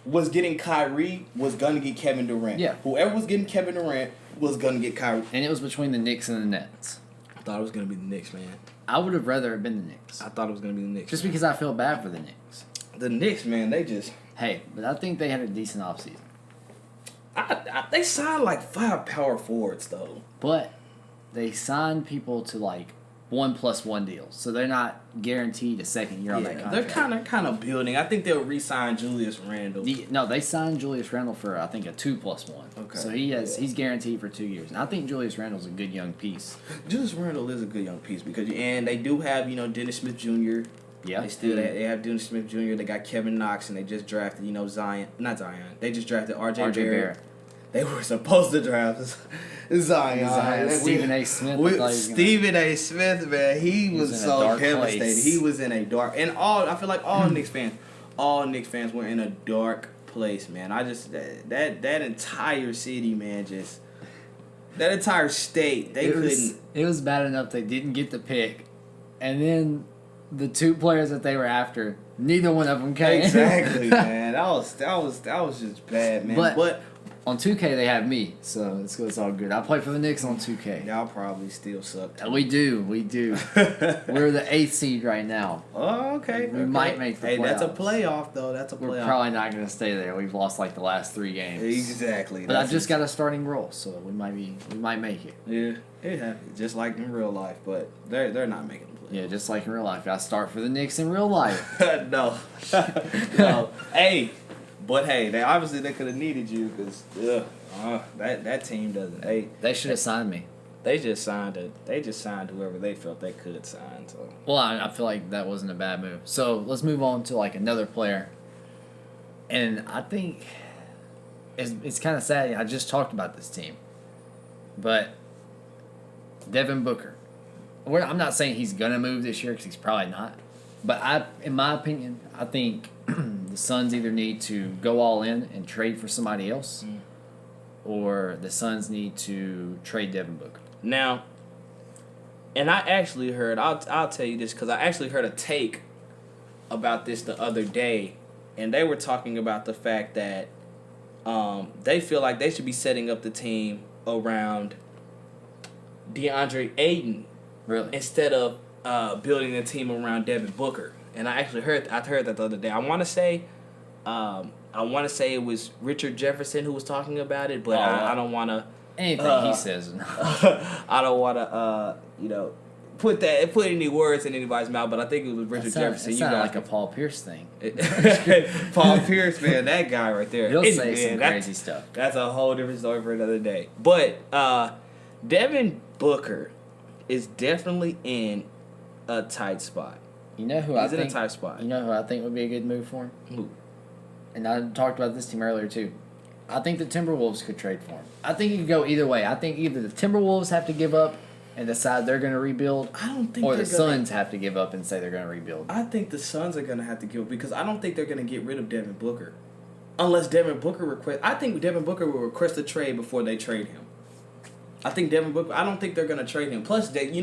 S2: was getting Kyrie was gonna get Kevin Durant.
S1: Yeah.
S2: Whoever was getting Kevin Durant was gonna get Kyrie.
S1: And it was between the Knicks and the Nets.
S2: I thought it was gonna be the Knicks, man.
S1: I would have rather it been the Knicks.
S2: I thought it was gonna be the Knicks.
S1: Just because I feel bad for the Knicks.
S2: The Knicks, man, they just
S1: Hey, but I think they had a decent offseason.
S2: they signed 5 power forwards though.
S1: But they signed people to 1+1 deals, so they're not guaranteed a second year on that contract.
S2: They're kind of building. I think they'll re-sign Julius Randle.
S1: No, they signed Julius Randle for I think a 2+1.
S2: Okay.
S1: So he's guaranteed for 2 years, and I think Julius Randle's a good young piece.
S2: Julius Randle is a good young piece and they do have Dennis Smith Jr.
S1: Yeah,
S2: they have Dennis Smith Jr. They got Kevin Knox, and they just drafted Zion. Not Zion. They just drafted R.J. Barrett. They were supposed to draft Zion.
S1: Stephen A. Smith.
S2: Stephen A. Smith, man, he was so devastated.
S1: Place.
S2: He was in a dark, and I feel like all Knicks fans were in a dark place, man. I just that entire city, man, that entire state,
S1: It was bad enough they didn't get the pick, and then the 2 players that they were after, neither one of them came.
S2: Exactly, man. That was just bad, man. But
S1: on 2K they have me, so it's all good. I play for the Knicks on 2K.
S2: Y'all probably still suck.
S1: We do. We're the 8th seed right now.
S2: Oh, okay.
S1: We might make the playoffs.
S2: Hey, that's a playoff, though. That's a playoff.
S1: We're probably not going to stay there. We've lost like the last 3 games.
S2: Exactly.
S1: But I've just got a starting role, so we might make it.
S2: Yeah, it happens. Just like in real life, but they're not making the playoffs.
S1: Yeah, just like in real life. I start for the Knicks in real life.
S2: No. No. Hey. But hey, they could have needed you because that team doesn't.
S1: They should have signed me.
S2: They just signed whoever they felt they could sign. So.
S1: Well, I feel like that wasn't a bad move. So let's move on to like another player, and I think it's kind of sad. I just talked about this team, but Devin Booker. I'm not saying he's gonna move this year because he's probably not. But in my opinion, I think the Suns either need to go all in and trade for somebody else, or the Suns need to trade Devin Booker.
S2: Now, and I actually heard, I'll tell you this because I actually heard a take about this the other day, and they were talking about the fact that they feel like they should be setting up the team around DeAndre Ayton,
S1: really,
S2: instead of building a team around Devin Booker. And I heard that the other day. I want to say it was Richard Jefferson who was talking about it, but I don't want to.
S1: Anything he says.
S2: I don't want to, put any words in anybody's mouth. But I think it was Richard Jefferson.
S1: It sounded like a Paul Pierce thing.
S2: Paul Pierce, man, that guy right there.
S1: He'll say some crazy stuff. That's
S2: a whole different story for another day. But Devin Booker is definitely in a tight spot.
S1: You know who
S2: He's in a tight spot.
S1: You know who I think would be a good move for him?
S2: Who?
S1: And I talked about this team earlier too. I think the Timberwolves could trade for him. I think it could go either way. I think either the Timberwolves have to give up and decide they're going to rebuild, or the Suns have to give up and say they're going to rebuild.
S2: I think the Suns are going to have to give up because I don't think they're going to get rid of Devin Booker, unless Devin Booker requests. I think Devin Booker will request a trade before they trade him. I think Devin Booker. I don't think they're gonna trade him. Plus, he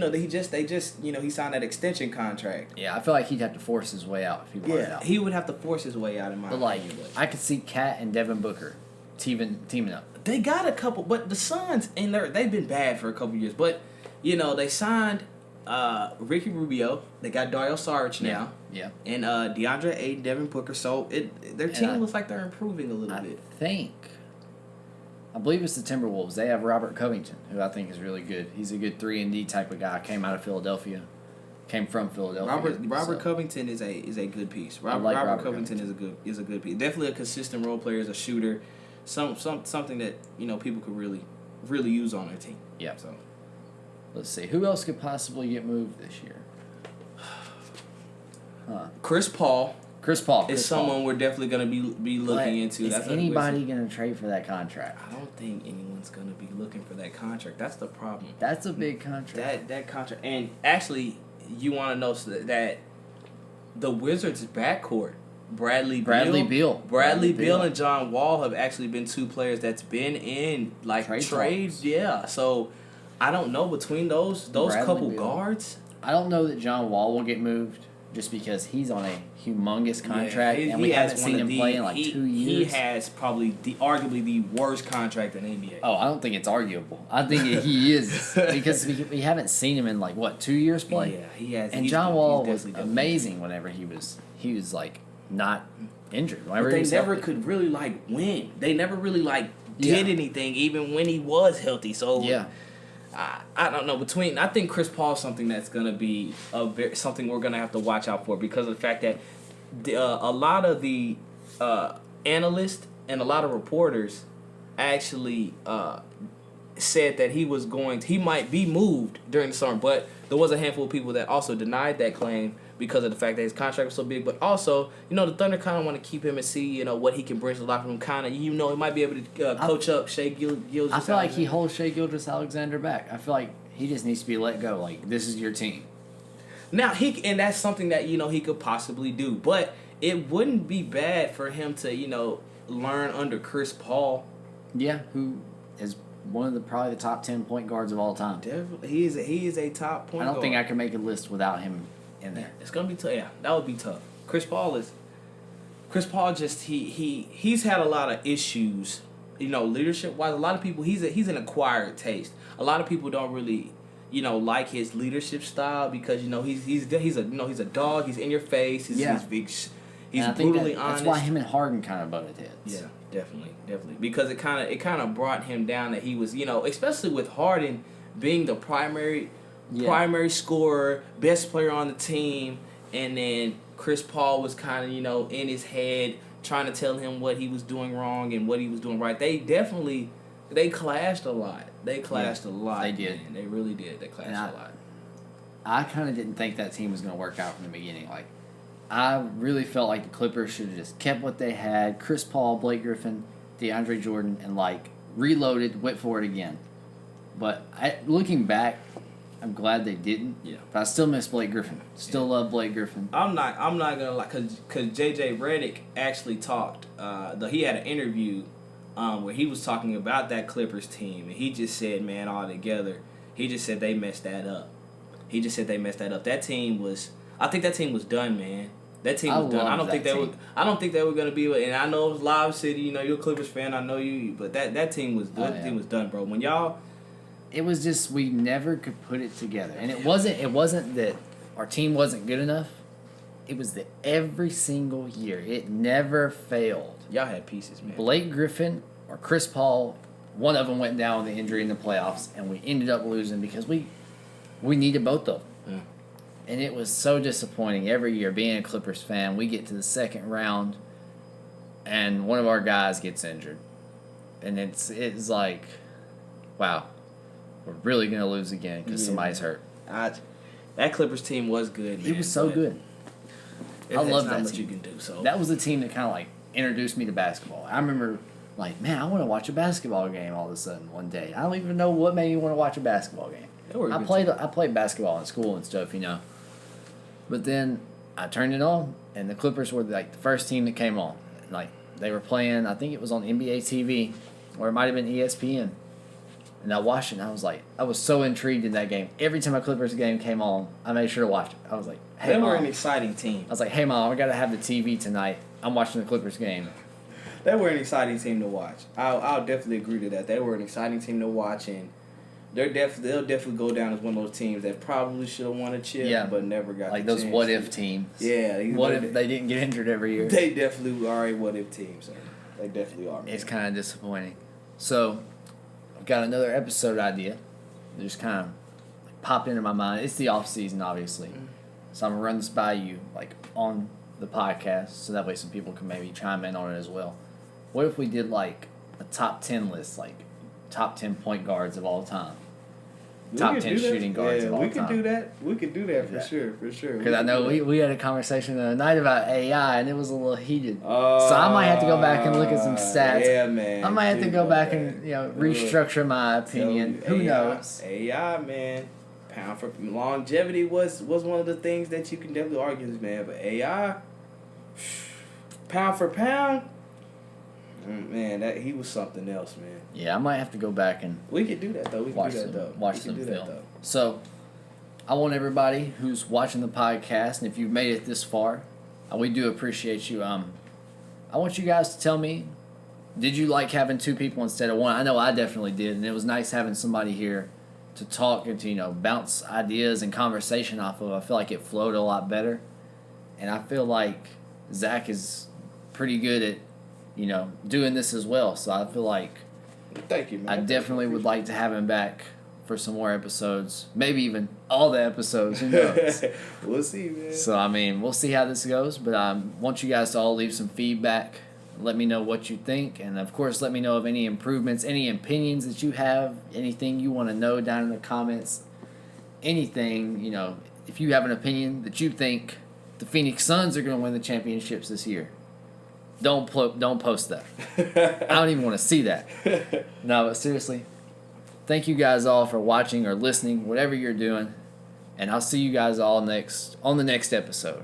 S2: signed that extension contract.
S1: Yeah, I feel like he'd have to force his way out if he wanted out.
S2: He would have to force his way out in my opinion.
S1: I could see Cat and Devin Booker teaming up.
S2: They got a couple, but the Suns and they've been bad for a couple years. But they signed Ricky Rubio. They got Dario Saric now.
S1: Yeah.
S2: And DeAndre Ayton, Devin Booker. So their team looks like they're improving a little bit.
S1: I believe it's the Timberwolves. They have Robert Covington, who I think is really good. He's a good 3-and-D type of guy. Came from Philadelphia.
S2: Robert Covington is a good piece. Robert Covington is a good piece. Definitely a consistent role player, as a shooter. Something that people could really use on their team.
S1: Yeah. So let's see, who else could possibly get moved this year?
S2: Chris Paul is someone we're definitely going to be looking into.
S1: Is anybody going to trade for that contract?
S2: I don't think anyone's going to be looking for that contract. That's the problem.
S1: That's a big contract.
S2: That contract. And actually, you want to know that the Wizards' backcourt, Bradley Beal and John Wall have actually been 2 players that's been in trades. Yeah. So I don't know between those couple guards.
S1: I don't know that John Wall will get moved. Just because he's on a humongous contract and we haven't seen him play in 2 years.
S2: He has probably arguably the worst contract in the NBA.
S1: Oh, I don't think it's arguable. I think he is because we haven't seen him in 2 years play.
S2: Yeah, he has.
S1: And John Wall was amazing whenever he was not injured.
S2: But they never could really win. They never really did anything even when he was healthy. So
S1: yeah.
S2: I don't know. I think Chris Paul is something that's gonna be something we're gonna have to watch out for because of the fact that a lot of the analysts and a lot of reporters actually said that he might be moved during the summer, but there was a handful of people that also denied that claim because of the fact that his contract was so big. But also, the Thunder kind of want to keep him and see, what he can bring to the locker room. Kind of, he might be able to coach up Shea Gilgeous.
S1: I feel like he holds Shea Gilgeous-Alexander back. I feel like he just needs to be let go. Like, this is your team.
S2: Now, and that's something that, he could possibly do. But it wouldn't be bad for him to, learn under Chris Paul.
S1: Yeah, who is one of probably the top 10 point guards of all time.
S2: Definitely. He is a top point guard.
S1: I don't think I can make a list without him in there.
S2: It's going to be tough. Yeah, that would be tough. Chris Paul just, he's had a lot of issues, leadership-wise. A lot of people, he's an acquired taste. A lot of people don't really, like his leadership style because, he's a dog. He's in your face. He's big. He's brutally honest.
S1: That's why him and Harden kind of butted heads.
S2: Yeah, definitely. Because it kind of brought him down that he was, especially with Harden being the primary scorer, best player on the team, and then Chris Paul was kind of, in his head trying to tell him what he was doing wrong and what he was doing right. They clashed a lot. They clashed a lot.
S1: They did.
S2: Man. They really did. They clashed a lot.
S1: I kind of didn't think that team was going to work out from the beginning. Like, I really felt like the Clippers should have just kept what they had. Chris Paul, Blake Griffin, DeAndre Jordan, and, reloaded, went for it again. But looking back, I'm glad they didn't.
S2: Yeah.
S1: But I still miss Blake Griffin. Still love Blake Griffin.
S2: I'm not gonna lie, cause JJ Redick actually talked. He had an interview, where he was talking about that Clippers team, and he just said, man, all together, he just said they messed that up. That team was. I think that team was done, man. That team was done. I don't think they were gonna be. And I know it was Live City. You're a Clippers fan. I know you. But that team was done. That team was done, bro. When y'all.
S1: It was just we never could put it together, and it wasn't that our team wasn't good enough. It was that every single year it never failed.
S2: Y'all had pieces, man.
S1: Blake Griffin or Chris Paul, one of them went down with the injury in the playoffs, and we ended up losing because we needed both of them.
S2: Yeah.
S1: And it was so disappointing every year being a Clippers fan. We get to the second round, and one of our guys gets injured, and it's like, wow. We're really going to lose again because somebody's hurt.
S2: That Clippers team was good, man.
S1: It was so good. I love that
S2: much
S1: team.
S2: You can do, so.
S1: That was the team that kind of introduced me to basketball. I remember, man, I want to watch a basketball game all of a sudden one day. I don't even know what made me want to watch a basketball game. I played basketball in school and stuff, But then I turned it on, and the Clippers were the first team that came on. They were playing, I think it was on NBA TV, or it might have been ESPN. And I watched it, and I was so intrigued in that game. Every time a Clippers game came on, I made sure to watch it. I was like, hey,
S2: Mom. They were an
S1: Mom.
S2: exciting team.
S1: I was like, hey, Mom, I got to have the TV tonight. I'm watching the Clippers game.
S2: They were an exciting team to watch. I'll definitely agree to that. They were an exciting team to watch, and they'll definitely go down as one of those teams that probably should have won a chip, but never got the
S1: those
S2: chance.
S1: what-if teams.
S2: Yeah.
S1: What if they didn't get injured every year?
S2: They definitely are a what-if team, sir. They definitely are. Man.
S1: It's kind of disappointing. So, I've got another episode idea. It just kind of popped into my mind. It's the off season, obviously. Mm-hmm. So I'm gonna run this by you, on the podcast, so that way some people can maybe chime in on it as well. What if we did a top 10 list, top 10 point guards of all time? Top 10 shooting guards of all time.
S2: We could do that for sure.
S1: Because I know we had a conversation the other night about AI, and it was a little heated. So I might have to go back and look at some stats.
S2: Yeah, man.
S1: I might have to go back and restructure my opinion. Who knows?
S2: AI, man. Pound for longevity was one of the things that you can definitely argue, man. But AI, pound for pound, man, he was something else, man.
S1: Yeah, I might have to go back and
S2: we could do that though.
S1: Watch some film. So, I want everybody who's watching the podcast, and if you've made it this far, we do appreciate you. I want you guys to tell me, did you like having two people instead of one? I know I definitely did, and it was nice having somebody here to talk and to bounce ideas and conversation off of. I feel like it flowed a lot better, and I feel like Zach is pretty good at doing this as well. So I feel like
S2: thank you, man.
S1: I definitely would like to have him back for some more episodes. Maybe even all the episodes. Who knows?
S2: We'll see, man.
S1: So, I mean, we'll see how this goes. But I want you guys to all leave some feedback. Let me know what you think. And, of course, let me know of any improvements, any opinions that you have, anything you want to know down in the comments. Anything, if you have an opinion that you think the Phoenix Suns are going to win the championships this year, don't post that. I don't even want to see that. No, but seriously, thank you guys all for watching or listening, whatever you're doing. And I'll see you guys all on the next episode.